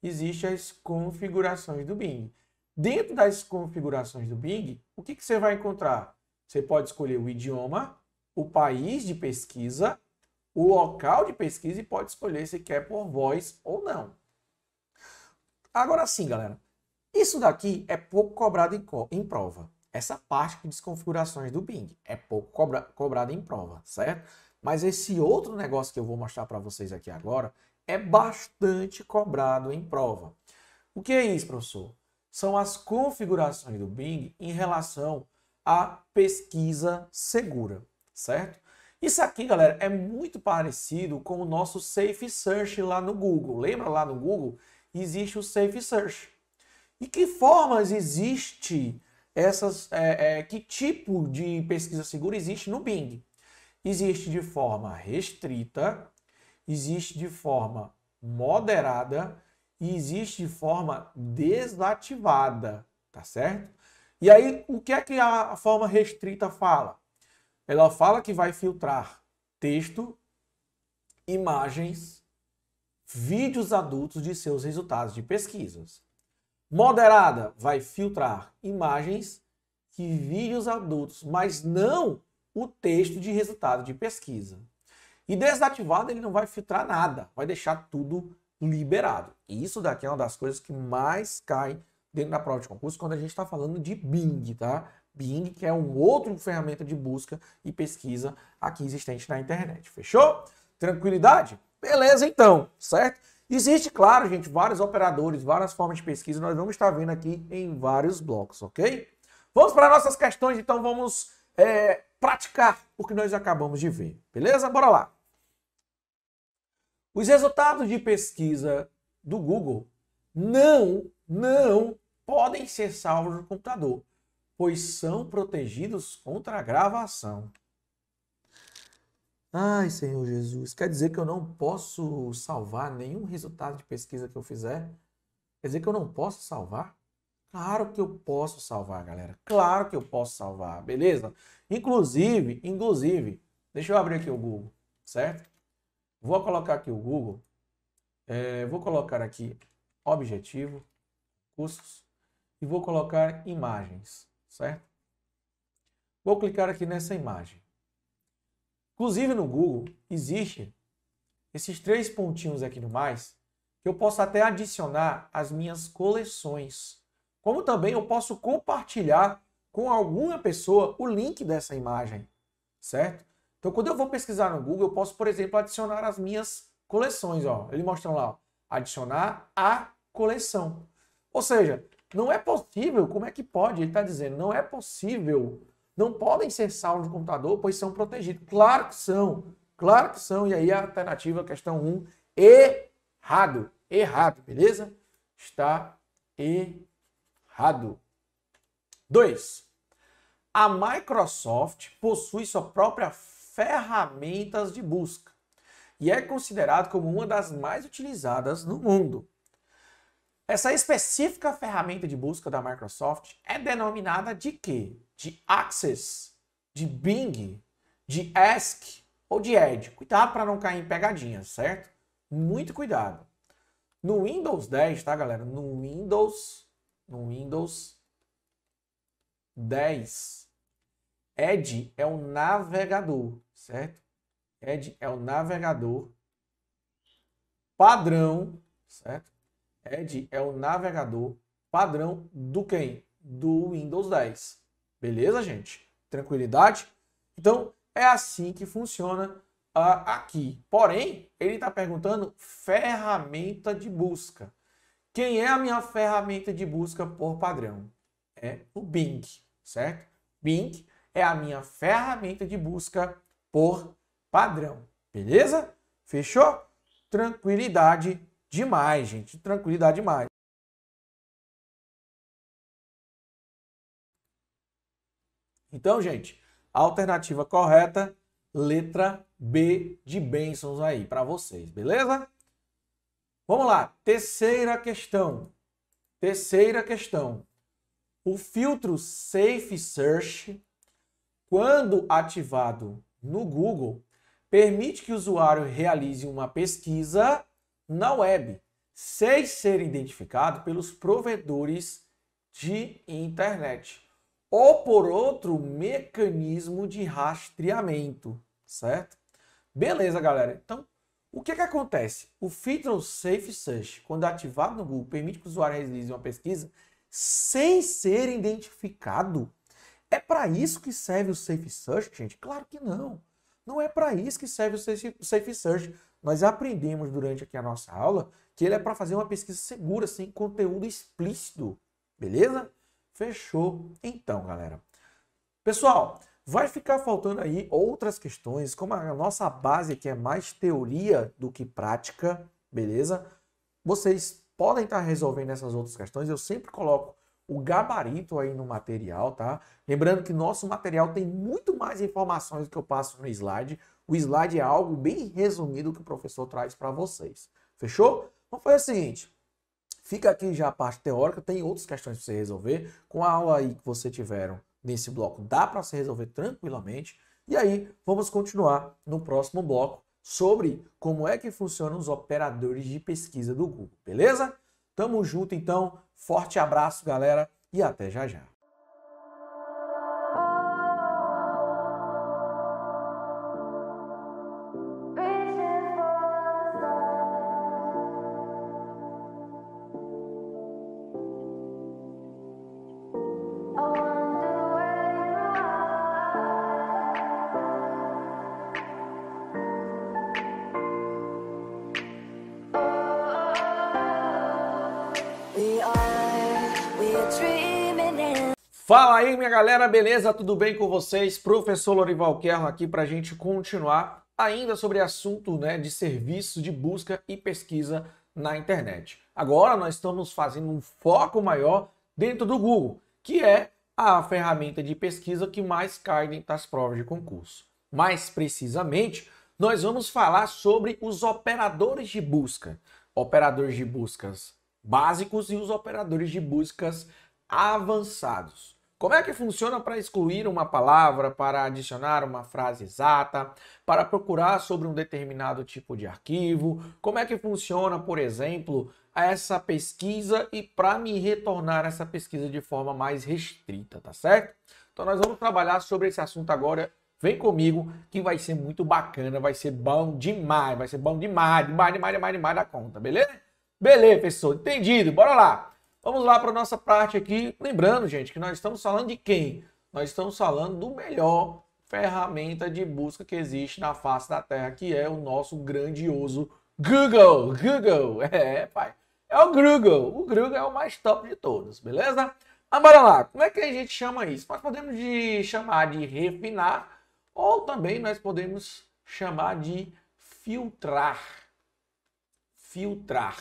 Existem as configurações do Bing. Dentro das configurações do Bing, o que você vai encontrar? Você pode escolher o idioma, o país de pesquisa, o local de pesquisa e pode escolher se quer por voz ou não. Agora sim, galera, isso daqui é pouco cobrado em prova. Essa parte de desconfigurações do Bing é pouco cobrada em prova, certo? Mas esse outro negócio que eu vou mostrar para vocês aqui agora é bastante cobrado em prova. O que é isso, professor? São as configurações do Bing em relação à pesquisa segura, certo? Isso aqui, galera, é muito parecido com o nosso Safe Search lá no Google. Lembra lá no Google? Existe o Safe Search. E que formas existe que tipo de pesquisa segura existe no Bing? Existe de forma restrita, existe de forma moderada e existe de forma desativada, tá certo? E aí, o que é que a forma restrita fala? Ela fala que vai filtrar texto, imagens, vídeos adultos de seus resultados de pesquisas. Moderada vai filtrar imagens e vídeos adultos, mas não o texto de resultado de pesquisa. E desativado ele não vai filtrar nada, vai deixar tudo liberado. E isso daqui é uma das coisas que mais cai dentro da prova de concurso quando a gente está falando de Bing, tá? Bing, que é um outro ferramenta de busca e pesquisa aqui existente na internet. Fechou? Tranquilidade? Beleza, então, certo? Existe, claro, gente, vários operadores, várias formas de pesquisa, nós vamos estar vendo aqui em vários blocos, ok? Vamos para nossas questões, então vamos praticar o que nós acabamos de ver, beleza? Bora lá. Os resultados de pesquisa do Google não podem ser salvos no computador, pois são protegidos contra a gravação. Ai, Senhor Jesus, quer dizer que eu não posso salvar nenhum resultado de pesquisa que eu fizer? Quer dizer que eu não posso salvar? Claro que eu posso salvar, galera. Claro que eu posso salvar, beleza? Inclusive, deixa eu abrir aqui o Google. certo? Vou colocar aqui o Google, vou colocar aqui objetivo, cursos, e vou colocar imagens, certo? Vou clicar aqui nessa imagem. Inclusive no Google existe esses 3 pontinhos aqui no mais, que eu posso até adicionar as minhas coleções. Como também eu posso compartilhar com alguma pessoa o link dessa imagem, certo? Então, quando eu vou pesquisar no Google, eu posso, por exemplo, adicionar as minhas coleções. Ó. Ele mostra lá, ó, adicionar a coleção. Ou seja, não é possível, como é que pode? Ele está dizendo, não é possível, não podem ser salvos no computador, pois são protegidos. Claro que são, claro que são. E aí a alternativa, questão 1, errado. Errado, beleza? Está errado. 2. A Microsoft possui sua própria ferramentas de busca e é considerado como uma das mais utilizadas no mundo. Essa específica ferramenta de busca da Microsoft é denominada de quê? De Access, de Bing, de Ask ou de Edge. Cuidado para não cair em pegadinhas, certo? Muito cuidado. No Windows 10, tá, galera? No Windows 10, Edge é o navegador, certo? Edge é o navegador padrão, certo? Edge é o navegador padrão do quem? Do Windows 10. Beleza, gente? Tranquilidade? Então, é assim que funciona aqui. Porém, ele está perguntando ferramenta de busca. Quem é a minha ferramenta de busca por padrão? É o Bing, certo? Bing é a minha ferramenta de busca por padrão. Beleza? Fechou? Tranquilidade demais, gente. Tranquilidade demais. Então, gente, a alternativa correta, letra B de bênçãos aí para vocês, beleza? Vamos lá, terceira questão. Terceira questão. O filtro Safe Search, quando ativado no Google, permite que o usuário realize uma pesquisa na web, sem ser identificado pelos provedores de internet ou por outro mecanismo de rastreamento, certo? Beleza, galera. Então, o que acontece? O filtro Safe Search, quando ativado no Google, permite que o usuário realize uma pesquisa sem ser identificado. É para isso que serve o Safe Search, gente? Claro que não. Não é para isso que serve o Safe Search. Nós aprendemos durante aqui a nossa aula que ele é para fazer uma pesquisa segura, sem conteúdo explícito. Beleza? Fechou. Então, galera. Pessoal, vai ficar faltando aí outras questões, como a nossa base aqui é mais teoria do que prática, beleza? Vocês podem estar resolvendo essas outras questões, eu sempre coloco o gabarito aí no material, tá? Lembrando que nosso material tem muito mais informações do que eu passo no slide. O slide é algo bem resumido que o professor traz para vocês. Fechou? Vamos fazer o seguinte. Fica aqui já a parte teórica, tem outras questões para você resolver. Com a aula aí que você tiveram nesse bloco, dá para você resolver tranquilamente. E aí, vamos continuar no próximo bloco sobre como é que funcionam os operadores de pesquisa do Google, beleza? Tamo junto, então. Forte abraço, galera, e até já já. Fala aí, minha galera, beleza? Tudo bem com vocês? Professor Lorival Kerro aqui para a gente continuar ainda sobre assunto, né, de serviço de busca e pesquisa na internet. Agora nós estamos fazendo um foco maior dentro do Google, que é a ferramenta de pesquisa que mais cai dentro das provas de concurso. Mais precisamente, nós vamos falar sobre os operadores de busca. Operadores de buscas básicos e os operadores de buscas avançados. Como é que funciona para excluir uma palavra, para adicionar uma frase exata, para procurar sobre um determinado tipo de arquivo? Como é que funciona, por exemplo, essa pesquisa e para me retornar essa pesquisa de forma mais restrita, tá certo? Então nós vamos trabalhar sobre esse assunto agora. Vem comigo que vai ser muito bacana, vai ser bom demais, vai ser bom demais, demais da conta, beleza? Beleza, professor, entendido, bora lá. Vamos lá para a nossa parte aqui. Lembrando, gente, que nós estamos falando de quem? Nós estamos falando do melhor ferramenta de busca que existe na face da Terra, que é o nosso grandioso Google. Google, pai. É o Google. O Google é o mais top de todos, beleza? Mas bora lá. Como é que a gente chama isso? Nós podemos chamar de refinar ou também nós podemos chamar de filtrar. Filtrar.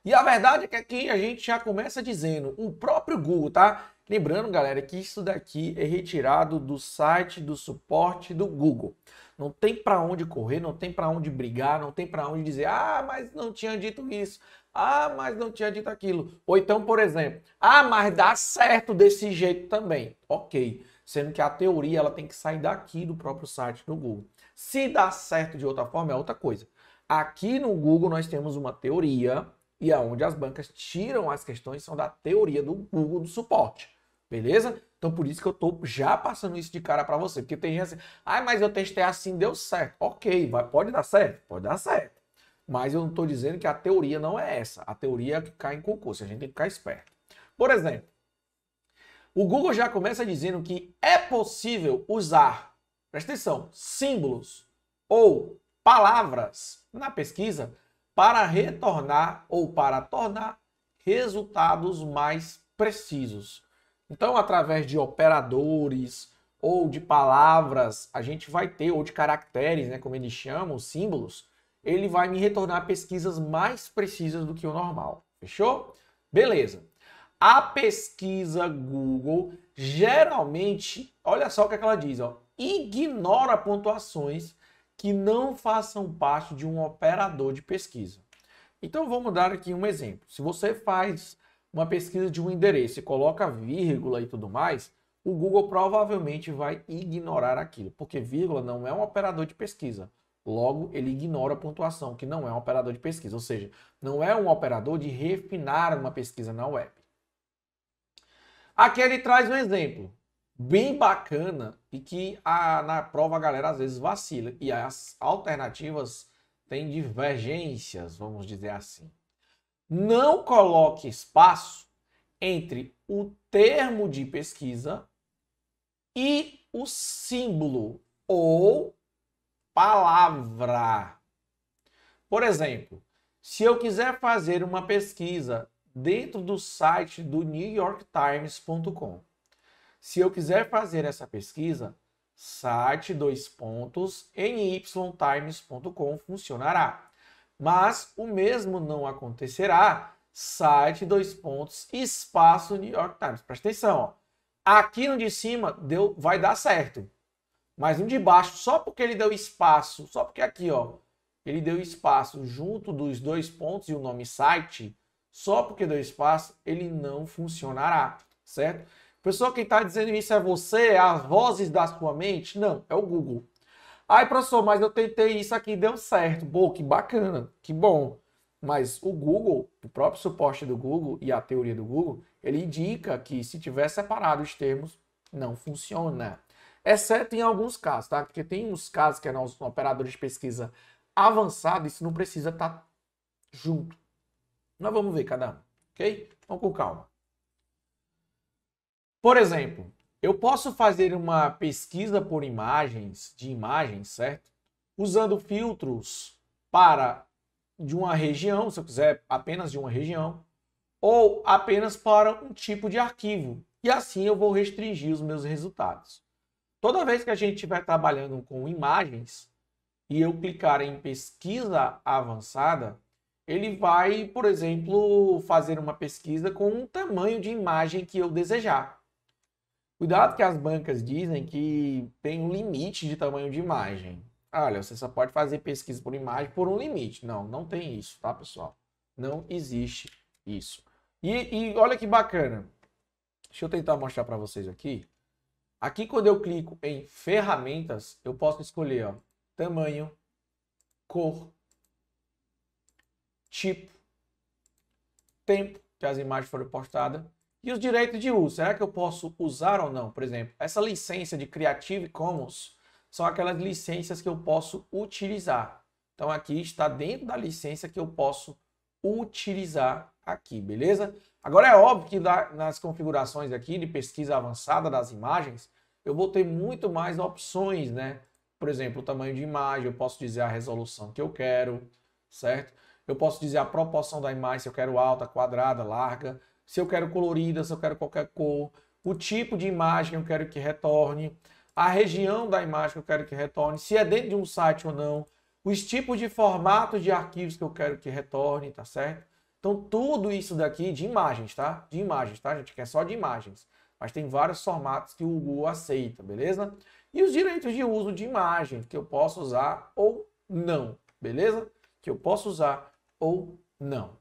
E a verdade é que aqui a gente já começa dizendo, o próprio Google, tá? Lembrando, galera, que isso daqui é retirado do site do suporte do Google. Não tem para onde correr, não tem para onde brigar, não tem para onde dizer, ah, mas não tinha dito isso, ah, mas não tinha dito aquilo. Ou então, por exemplo, ah, mas dá certo desse jeito também. Ok, sendo que a teoria ela tem que sair daqui do próprio site do Google. Se dá certo de outra forma, é outra coisa. Aqui no Google nós temos uma teoria e aonde as bancas tiram as questões são da teoria do Google do suporte, beleza? Então por isso que eu tô já passando isso de cara para você, porque tem gente assim, ah, mas eu testei assim, deu certo. Ok, pode dar certo? Pode dar certo. Mas eu não estou dizendo que a teoria não é essa. A teoria é que cai em concurso, a gente tem que ficar esperto. Por exemplo, o Google já começa dizendo que é possível usar, presta atenção, símbolos ou palavras na pesquisa para retornar ou para tornar resultados mais precisos. Então, através de operadores ou de palavras, a gente vai ter, ou de caracteres, né, como eles chamam, símbolos, ele vai me retornar pesquisas mais precisas do que o normal. Fechou? Beleza. A pesquisa Google geralmente, olha só o que ela diz, ó, ignora pontuações que não façam parte de um operador de pesquisa. Então vamos dar aqui um exemplo. Se você faz uma pesquisa de um endereço e coloca vírgula e tudo mais, o Google provavelmente vai ignorar aquilo, porque vírgula não é um operador de pesquisa. Logo, ele ignora a pontuação, que não é um operador de pesquisa, ou seja, não é um operador de refinar uma pesquisa na web. Aqui ele traz um exemplo bem bacana e que na prova a galera às vezes vacila e as alternativas têm divergências, vamos dizer assim. Não coloque espaço entre o termo de pesquisa e o símbolo ou palavra. Por exemplo, se eu quiser fazer uma pesquisa dentro do site do NewYorkTimes.com, se eu quiser fazer essa pesquisa, site nytimes.com funcionará. Mas o mesmo não acontecerá site espaço New York Times. Presta atenção, ó. Aqui no de cima vai dar certo. Mas no de baixo, só porque ele deu espaço, só porque aqui, ó, ele deu espaço junto dos dois pontos e o nome site, só porque deu espaço, ele não funcionará, certo? Pessoal, quem está dizendo isso é você? É as vozes da sua mente? Não, é o Google. Ai, professor, mas eu tentei isso aqui e deu certo. Pô, que bacana, que bom. Mas o Google, o próprio suporte do Google e a teoria do Google, ele indica que se tiver separado os termos, não funciona. Exceto em alguns casos, tá? Porque tem uns casos que é nosso operador de pesquisa avançado, isso não precisa estar junto. Nós vamos ver cada um, ok? Vamos com calma. Por exemplo, eu posso fazer uma pesquisa por imagens, certo? Usando filtros de uma região, se eu quiser apenas de uma região, ou apenas para um tipo de arquivo. E assim eu vou restringir os meus resultados. Toda vez que a gente estiver trabalhando com imagens e eu clicar em pesquisa avançada, ele vai, por exemplo, fazer uma pesquisa com um tamanho de imagem que eu desejar. Cuidado que as bancas dizem que tem um limite de tamanho de imagem. Olha, você só pode fazer pesquisa por imagem por um limite. Não, não tem isso, tá, pessoal? Não existe isso. E olha que bacana. Deixa eu tentar mostrar para vocês aqui. Aqui, quando eu clico em ferramentas, eu posso escolher, ó, tamanho, cor, tipo, tempo que as imagens foram postadas e os direitos de uso. Será que eu posso usar ou não? Por exemplo, essa licença de Creative Commons são aquelas licenças que eu posso utilizar. Então aqui está dentro da licença que eu posso utilizar aqui, beleza? Agora é óbvio que nas configurações aqui de pesquisa avançada das imagens, eu vou ter muito mais opções, né? Por exemplo, o tamanho de imagem, eu posso dizer a resolução que eu quero, certo? Eu posso dizer a proporção da imagem, se eu quero alta, quadrada, larga, se eu quero colorida, se eu quero qualquer cor, o tipo de imagem que eu quero que retorne, a região da imagem que eu quero que retorne, se é dentro de um site ou não, os tipos de formatos de arquivos que eu quero que retorne, tá certo? Então, tudo isso daqui de imagens, tá? De imagens, tá, gente? Que é só de imagens. Mas tem vários formatos que o Google aceita, beleza? E os direitos de uso de imagem, que eu posso usar ou não, beleza? Que eu posso usar ou não.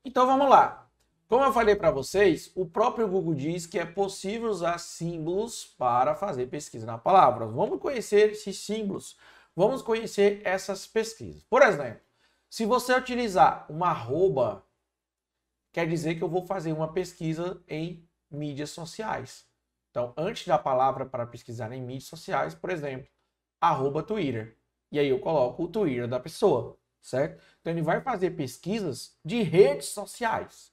Então, vamos lá. Como eu falei para vocês, o próprio Google diz que é possível usar símbolos para fazer pesquisa na palavra. Vamos conhecer esses símbolos. Vamos conhecer essas pesquisas. Por exemplo, se você utilizar uma arroba, quer dizer que eu vou fazer uma pesquisa em mídias sociais. Então, antes da palavra para pesquisar em mídias sociais, por exemplo, @Twitter. E aí eu coloco o Twitter da pessoa, certo? Então, ele vai fazer pesquisas de redes sociais.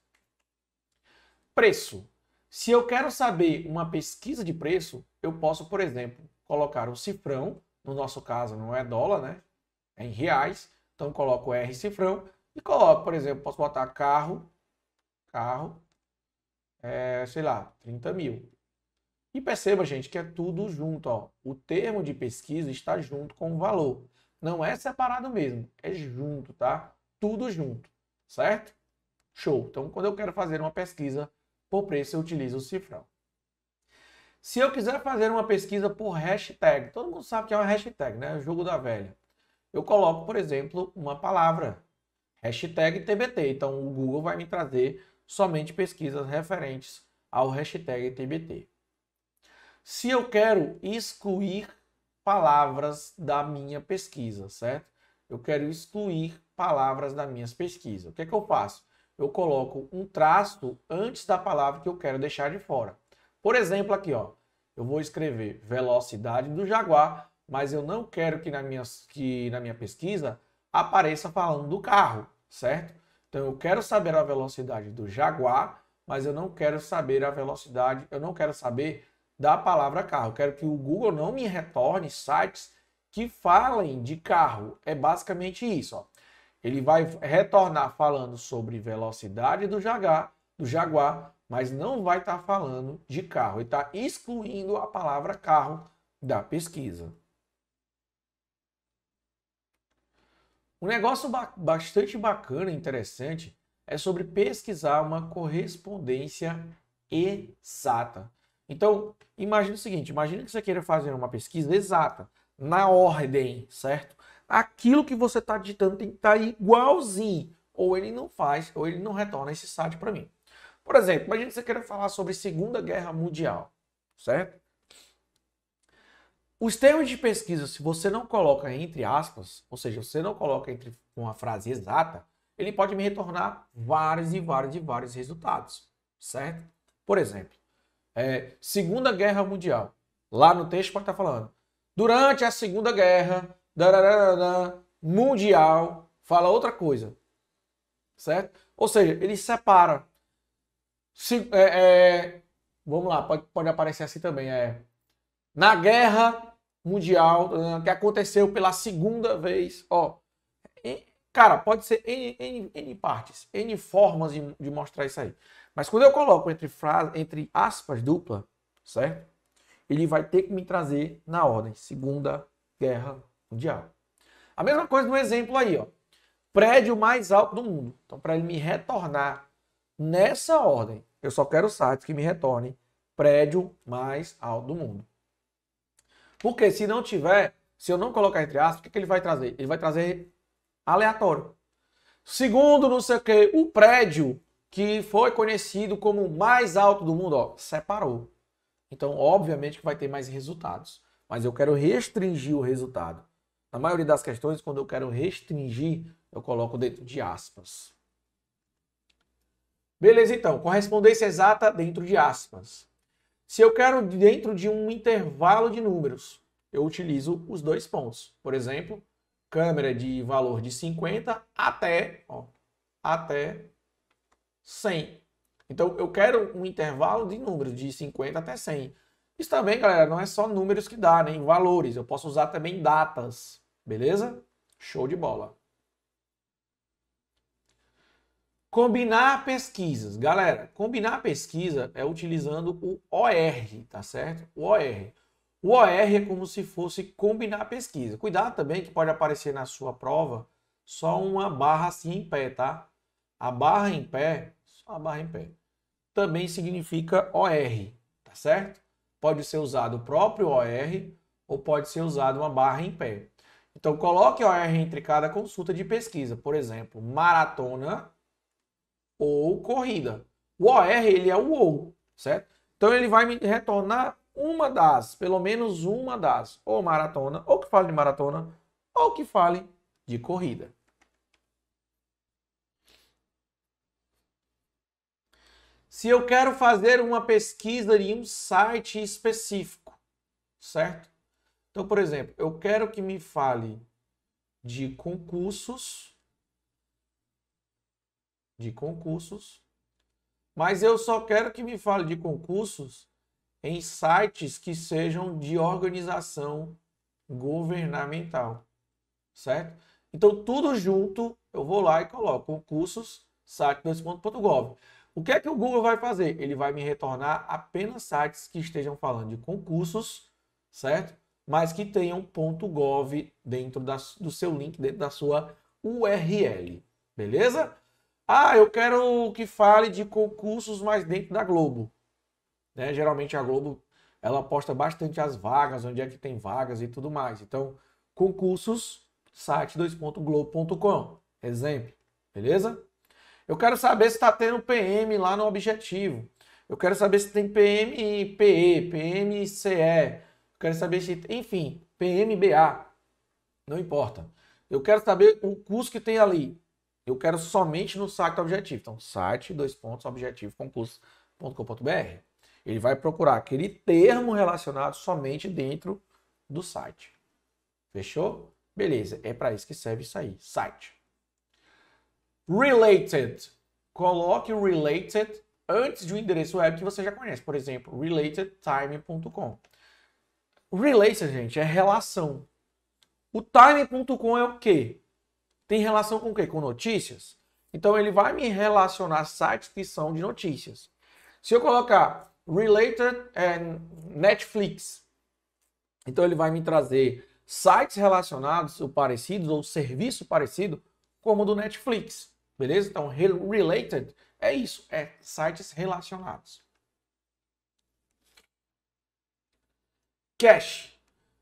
Preço. Se eu quero saber uma pesquisa de preço, eu posso, por exemplo, colocar o cifrão, no nosso caso não é dólar, né? É em reais. Então eu coloco R cifrão e coloco, por exemplo, posso botar carro, sei lá, 30 mil. E perceba, gente, que é tudo junto, ó. O termo de pesquisa está junto com o valor. Não é separado mesmo, é junto, tá? Tudo junto, certo? Show. Então, quando eu quero fazer uma pesquisa por preço, eu utilizo o cifrão. Se eu quiser fazer uma pesquisa por hashtag, todo mundo sabe que é uma hashtag, né? O jogo da velha. Eu coloco, por exemplo, uma palavra, hashtag TBT. Então, o Google vai me trazer somente pesquisas referentes ao hashtag TBT. Se eu quero excluir palavras da minha pesquisa, certo? Eu quero excluir palavras das minhas pesquisas. O que é que eu faço? Eu coloco um traço antes da palavra que eu quero deixar de fora. Por exemplo, aqui, ó, eu vou escrever velocidade do Jaguar, mas eu não quero que na minha pesquisa apareça falando do carro, certo? Então eu quero saber a velocidade do Jaguar, mas eu não quero saber a velocidade, eu não quero saber da palavra carro. Eu quero que o Google não me retorne sites que falem de carro. É basicamente isso, ó. Ele vai retornar falando sobre velocidade do Jaguar, mas não vai estar falando de carro. Ele está excluindo a palavra carro da pesquisa. Um negócio bastante bacana e interessante é sobre pesquisar uma correspondência exata. Então, imagine o seguinte, imagine que você queira fazer uma pesquisa exata, na ordem, certo? Aquilo que você está digitando tem que estar igualzinho, ou ele não faz, ou ele não retorna esse site para mim. Por exemplo, imagine que você queira falar sobre Segunda Guerra Mundial, certo? Os termos de pesquisa, se você não coloca entre aspas, ou seja, você não coloca entre uma frase exata, ele pode me retornar vários e vários resultados, certo? Por exemplo, Segunda Guerra Mundial. Lá no texto pode estar falando, durante a Segunda Guerra Mundial, fala outra coisa, certo? Ou seja, ele separa. Vamos lá, pode aparecer assim também, na Guerra Mundial, que aconteceu pela segunda vez, ó. Cara, pode ser N partes, N formas de mostrar isso aí. Mas quando eu coloco entre aspas dupla, certo? Ele vai ter que me trazer na ordem, Segunda Guerra Mundial. A mesma coisa no exemplo aí, ó. Prédio mais alto do mundo. Então, para ele me retornar nessa ordem, eu só quero sites que me retornem prédio mais alto do mundo. Porque se não tiver, se eu não colocar entre aspas, o que ele vai trazer? Ele vai trazer aleatório. Segundo, não sei o que, o prédio que foi conhecido como o mais alto do mundo, ó, separou. Então, obviamente que vai ter mais resultados. Mas eu quero restringir o resultado. Na maioria das questões, quando eu quero restringir, eu coloco dentro de aspas. Beleza, então. Correspondência exata dentro de aspas. Se eu quero dentro de um intervalo de números, eu utilizo os dois pontos. Por exemplo, câmera de valor de 50 até 100. Então, eu quero um intervalo de números de 50 até 100. Isso também, galera, não é só números que dá, nem valores. Eu posso usar também datas. Beleza? Show de bola. Combinar pesquisas. Galera, combinar pesquisa é utilizando o OR, tá certo? O OR. O OR é como se fosse combinar pesquisa. Cuidado também que pode aparecer na sua prova só uma barra assim em pé, tá? A barra em pé, só a barra em pé, também significa OR, tá certo? Pode ser usado o próprio OR ou pode ser usado uma barra em pé. Então, coloque OR entre cada consulta de pesquisa. Por exemplo, maratona ou corrida. O OR, ele é o ou, certo? Então, ele vai me retornar uma das, pelo menos uma das, ou maratona, ou que fale de maratona, ou que fale de corrida. Se eu quero fazer uma pesquisa em um site específico, certo? Então, por exemplo, eu quero que me fale de concursos, mas eu só quero que me fale de concursos em sites que sejam de organização governamental, certo? Então, tudo junto, eu vou lá e coloco concursos, site 2.gov. O que é que o Google vai fazer? Ele vai me retornar apenas sites que estejam falando de concursos, certo? Mas que tenham .gov dentro do seu link, dentro da sua URL, beleza? Ah, eu quero que fale de concursos mais dentro da Globo. Né? Geralmente a Globo, ela posta bastante as vagas, onde é que tem vagas e tudo mais. Então, concursos, site 2.globo.com, exemplo, beleza? Eu quero saber se está tendo PM lá no objetivo. Eu quero saber se tem PMPE, PMCE. Eu quero saber se, enfim, PMBA. Não importa. Eu quero saber o curso que tem ali. Eu quero somente no site do objetivo. Então, site, objetivo, concurso.com.br. Ele vai procurar aquele termo relacionado somente dentro do site. Fechou? Beleza. É para isso que serve isso aí. Site. Related. Coloque o related antes de um endereço web que você já conhece. Por exemplo, relatedtime.com. Related, gente, é relação. O time.com é o quê? Tem relação com o quê? Com notícias? Então, ele vai me relacionar sites que são de notícias. Se eu colocar related Netflix, então ele vai me trazer sites relacionados ou parecidos, ou serviço parecido, como o do Netflix. Beleza? Então, related é isso, é sites relacionados. Cache.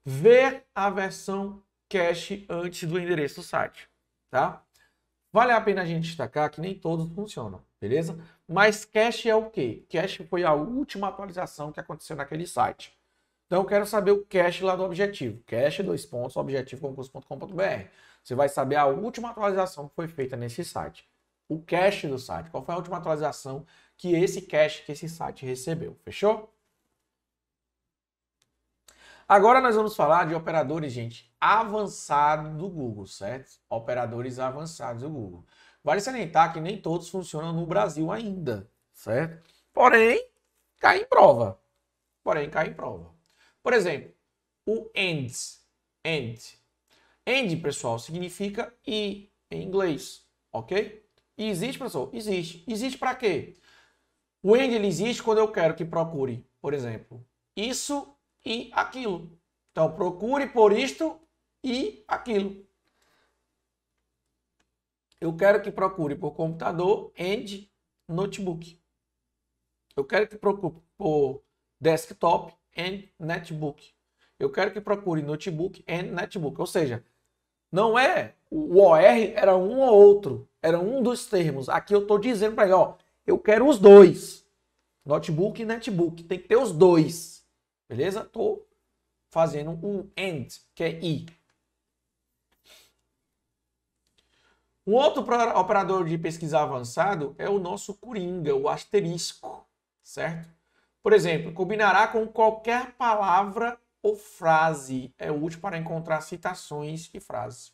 Ver a versão cache antes do endereço do site, tá? Vale a pena a gente destacar que nem todos funcionam, beleza? Mas cache é o quê? Cache foi a última atualização que aconteceu naquele site. Então, eu quero saber o cache lá do objetivo. Cache, objetivo.concurso.com.br. Você vai saber a última atualização que foi feita nesse site. O cache do site. Qual foi a última atualização que esse cache, que esse site recebeu. Fechou? Agora nós vamos falar de operadores, gente, avançados do Google, certo? Operadores avançados do Google. Vale salientar que nem todos funcionam no Brasil ainda, certo? Porém, cai em prova. Por exemplo, o AND. AND, pessoal, significa e em inglês, ok? E existe, pessoal? Existe. Existe para quê? O AND ele existe quando eu quero que procure, por exemplo, isso e aquilo. Então, procure por isto e aquilo. Eu quero que procure por computador and notebook. Eu quero que procure por desktop and netbook. Eu quero que procure notebook and netbook. Ou seja, não é o OR era um ou outro, era um dos termos. Aqui eu estou dizendo para ele, ó, eu quero os dois. Notebook e netbook. Tem que ter os dois. Beleza? Tô fazendo um AND, que é I. Um outro operador de pesquisa avançado é o nosso Coringa, o asterisco, certo? Por exemplo, combinará com qualquer palavra ou frase. É útil para encontrar citações e frases.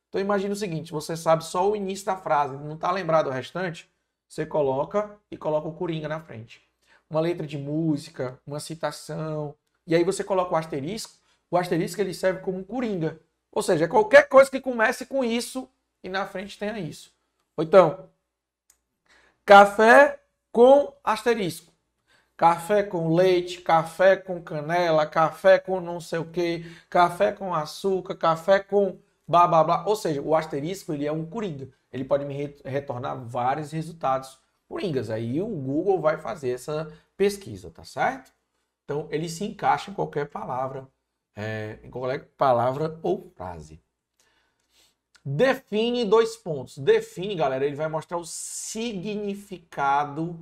Então imagine o seguinte, você sabe só o início da frase, não está lembrado o restante? Você coloca o Coringa na frente. Uma letra de música, uma citação, e aí você coloca o asterisco ele serve como um Coringa. Ou seja, qualquer coisa que comece com isso e na frente tenha isso. Ou então, café com asterisco. Café com leite, café com canela, café com não sei o que, café com açúcar, café com blá blá blá. Ou seja, o asterisco ele é um coringa. Ele pode me retornar vários resultados coringas. Aí o Google vai fazer essa pesquisa, tá certo? Então ele se encaixa em qualquer palavra, ou frase. Define 2 pontos. Define, galera, ele vai mostrar o significado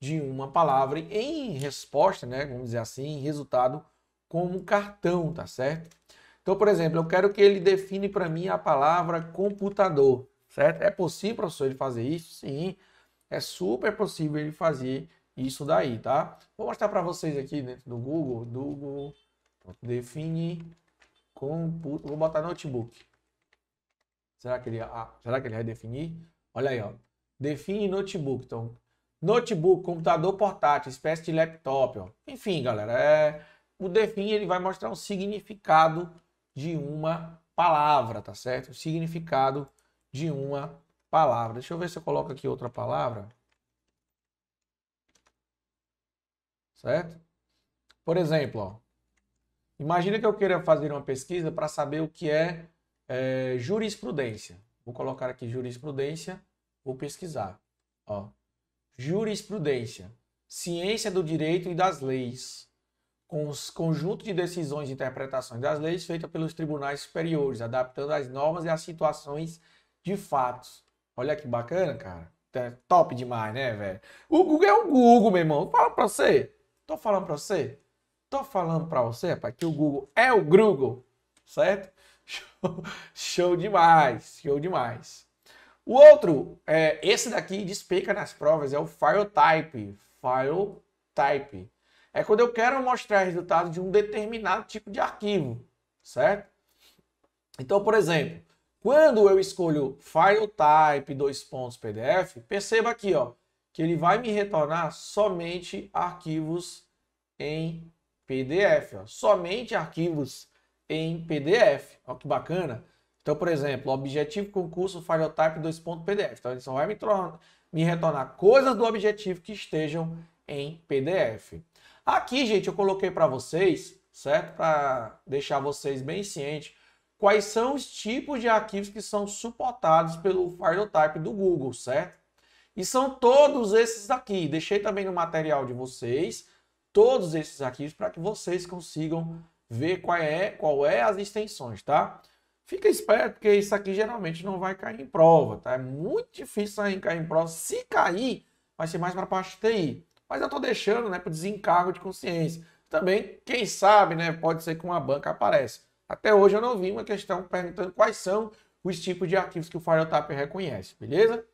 de uma palavra em resposta, né, vamos dizer assim, em resultado como cartão, tá certo? Então, por exemplo, eu quero que ele define para mim a palavra computador, certo? É possível, professor, ele fazer isso? Sim, é super possível ele fazer isso daí, tá? Vou mostrar para vocês aqui dentro do Google, define vou botar notebook. Será que ele vai definir? Olha aí, ó. Define notebook. Então, notebook, computador portátil, espécie de laptop, ó. Enfim, galera, o define ele vai mostrar o significado de uma palavra, tá certo? O significado de uma palavra. Deixa eu ver se eu coloco aqui outra palavra. Certo? Por exemplo, ó, imagina que eu queira fazer uma pesquisa para saber o que é jurisprudência. Vou colocar aqui jurisprudência, vou pesquisar. Ó. Jurisprudência, ciência do direito e das leis, com os conjuntos de decisões e interpretações das leis feitas pelos tribunais superiores, adaptando as normas e as situações de fatos. Olha que bacana, cara. É top demais, né, velho? O Google é o Google, meu irmão. Fala pra você. Tô falando pra você. Tô falando pra você, rapaz, que o Google é o Google, certo? Show demais, show demais. O outro, esse daqui despeca nas provas, é o file type. File type. É quando eu quero mostrar resultado de um determinado tipo de arquivo, certo? Então, por exemplo, quando eu escolho file type PDF, perceba aqui, ó, que ele vai me retornar somente arquivos em PDF, ó, somente arquivos em PDF. Olha que bacana. Então, por exemplo, objetivo concurso file type PDF. Então, ele só vai me retornar coisas do objetivo que estejam em PDF. Aqui, gente, eu coloquei para vocês, certo? Para deixar vocês bem cientes, quais são os tipos de arquivos que são suportados pelo file type do Google, certo? E são todos esses daqui. Deixei também no material de vocês todos esses arquivos para que vocês consigam ver qual é as extensões, tá? Fica esperto, porque isso aqui geralmente não vai cair em prova, tá? É muito difícil cair em prova. Se cair, vai ser mais para a parte de TI. Mas eu tô deixando, né, para desencargo de consciência. Também, quem sabe, né, pode ser que uma banca apareça. Até hoje eu não vi uma questão perguntando quais são os tipos de arquivos que o FileTap reconhece, beleza?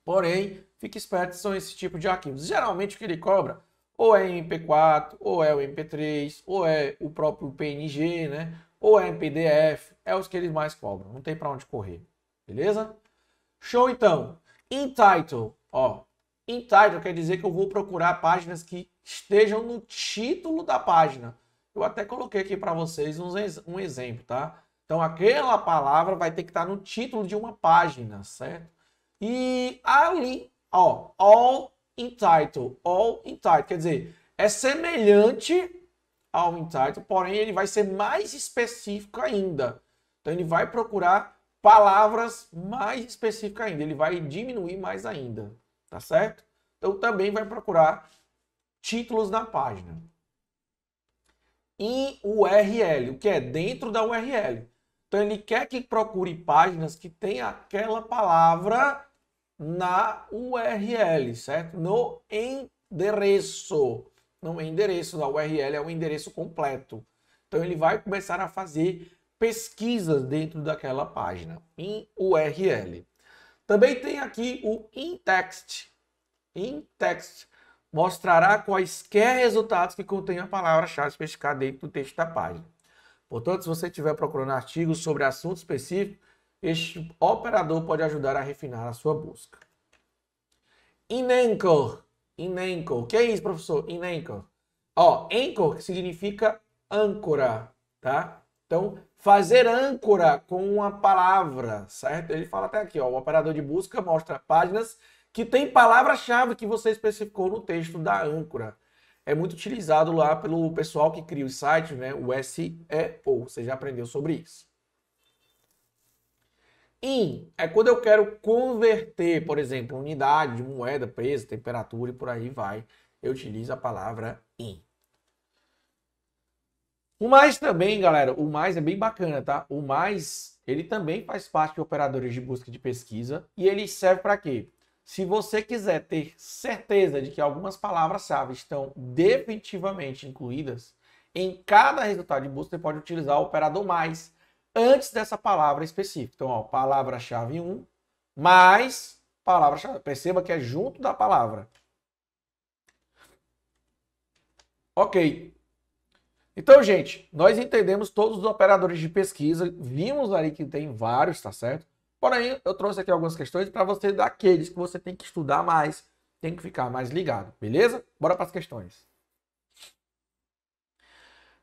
Porém, fique esperto, são esse tipo de arquivos. Geralmente o que ele cobra ou é MP4, ou é o MP3, ou é o próprio PNG, né? Ou é em PDF, é os que eles mais cobram, não tem para onde correr, beleza? Show então. In title, ó. In title quer dizer que eu vou procurar páginas que estejam no título da página. Eu até coloquei aqui para vocês um exemplo, tá? Então aquela palavra vai ter que estar no título de uma página, certo? E ali, ó, all in title, quer dizer, é semelhante ao in title, porém ele vai ser mais específico ainda. Então ele vai procurar palavras mais específicas ainda, ele vai diminuir mais ainda, tá certo? Então também vai procurar títulos na página. E URL, o que é dentro da URL. Então ele quer que procure páginas que tenham aquela palavra na URL, certo? No endereço. Não é endereço, a URL é o endereço completo. Então ele vai começar a fazer pesquisas dentro daquela página, em URL. Também tem aqui o in-text. In-text mostrará quaisquer resultados que contêm a palavra-chave especificada dentro do texto da página. Portanto, se você estiver procurando artigos sobre assunto específico, este operador pode ajudar a refinar a sua busca. In-anchor. In-anchor. O que é isso, professor? In-anchor. Ó, anchor significa âncora, tá? Então, fazer âncora com uma palavra, certo? Ele fala até aqui, ó, o operador de busca mostra páginas que tem palavra-chave que você especificou no texto da âncora. É muito utilizado lá pelo pessoal que cria os sites, né? O SEO. Você já aprendeu sobre isso. In é quando eu quero converter, por exemplo, unidade de moeda, peso, temperatura e por aí vai. Eu utilizo a palavra in. O mais também, galera, o mais é bem bacana, tá? O mais, ele também faz parte de operadores de busca e de pesquisa e ele serve para quê? Se você quiser ter certeza de que algumas palavras-chave estão definitivamente incluídas em cada resultado de busca, você pode utilizar o operador mais antes dessa palavra específica. Então, ó, palavra-chave 1 mais palavra-chave. Perceba que é junto da palavra. Ok. Então, gente, nós entendemos todos os operadores de pesquisa, vimos ali que tem vários, tá certo? Porém, eu trouxe aqui algumas questões para você daqueles que você tem que estudar mais, tem que ficar mais ligado, beleza? Bora para as questões.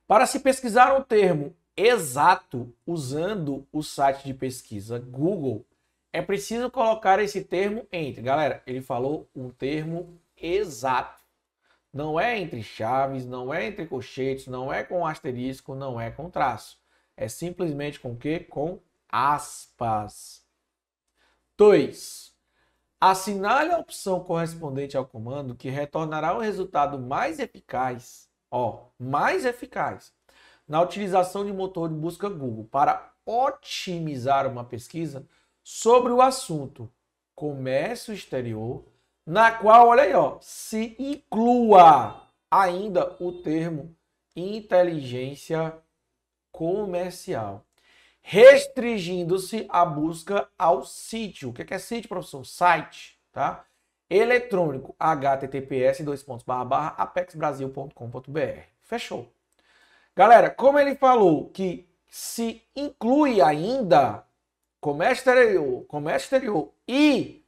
Para se pesquisar um termo exato usando o site de pesquisa Google, é preciso colocar esse termo entre. Galera, ele falou um termo exato. Não é entre chaves, não é entre colchetes, não é com asterisco, não é com traço. É simplesmente com o quê? Com aspas. 2. Assinale a opção correspondente ao comando que retornará o resultado mais eficaz, mais eficaz, na utilização de motor de busca Google para otimizar uma pesquisa sobre o assunto comércio exterior, na qual, olha aí, se inclua ainda o termo inteligência comercial, restringindo-se a busca ao sítio. O que é sítio, professor? Site, tá? Eletrônico, https://apexbrasil.com.br. Fechou. Galera, como ele falou que se inclui ainda comércio exterior e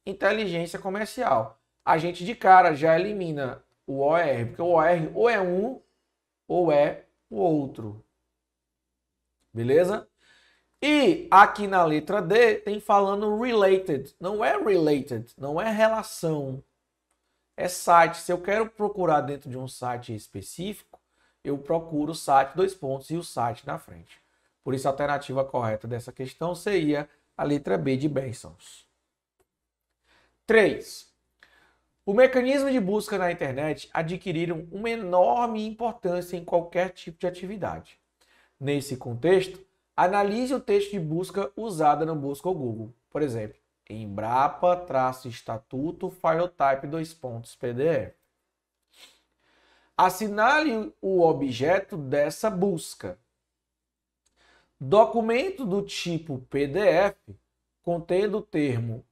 inteligência comercial, a gente de cara já elimina o OR, porque o OR ou é um ou é o outro. Beleza? E aqui na letra D tem falando related. Não é related, não é relação. É site. Se eu quero procurar dentro de um site específico, eu procuro o site, e o site na frente. Por isso a alternativa correta dessa questão seria a letra B de Bensons. 3. O mecanismo de busca na internet adquiriram uma enorme importância em qualquer tipo de atividade. Nesse contexto, analise o texto de busca usado no busca ao Google. Por exemplo, Embrapa-Estatuto Filetype PDF. Assinale o objeto dessa busca. Documento do tipo PDF contendo o termo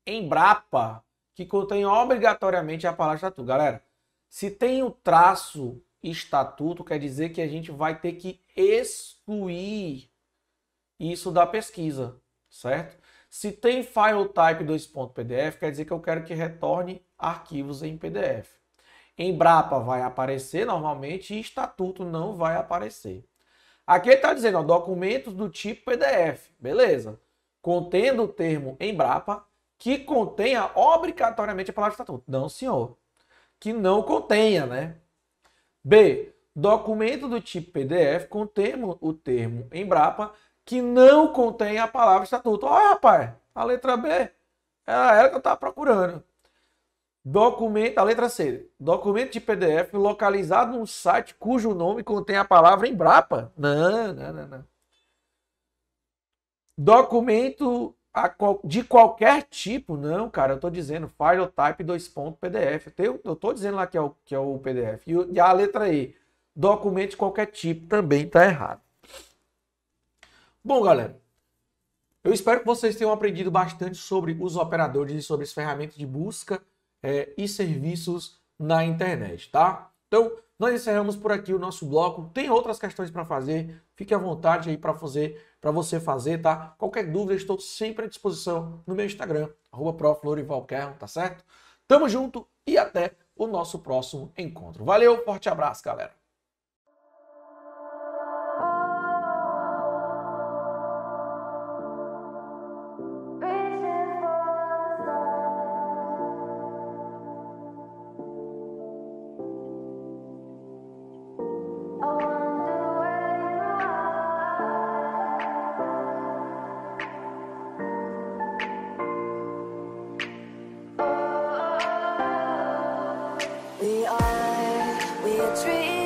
Embrapa, que contém obrigatoriamente a palavra estatuto. Galera, se tem o traço estatuto, quer dizer que a gente vai ter que excluir isso da pesquisa, certo? Se tem filetype PDF, quer dizer que eu quero que retorne arquivos em PDF. Embrapa vai aparecer normalmente e estatuto não vai aparecer. Aqui ele está dizendo, documentos do tipo PDF, beleza? Contendo o termo Embrapa, que contenha obrigatoriamente a palavra estatuto. Não, senhor. Que não contenha, né? B. Documento do tipo PDF contém o termo Embrapa que não contém a palavra estatuto. Olha, rapaz, a letra B era ela que eu estava procurando. A letra C. Documento de PDF localizado num site cujo nome contém a palavra Embrapa. Não. Documento de qualquer tipo, não, cara, eu tô dizendo file type 2.pdf. Eu tô dizendo lá que é o PDF. E a letra E, documento de qualquer tipo, também tá errado. Bom, galera, eu espero que vocês tenham aprendido bastante sobre os operadores e sobre as ferramentas de busca e serviços na internet, tá? Então, nós encerramos por aqui o nosso bloco. Tem outras questões para fazer, fique à vontade aí para você fazer, tá? Qualquer dúvida, estou sempre à disposição no meu Instagram, @proflorivalquerro, tá certo? Tamo junto e até o nosso próximo encontro. Valeu, forte abraço, galera! We are dreaming.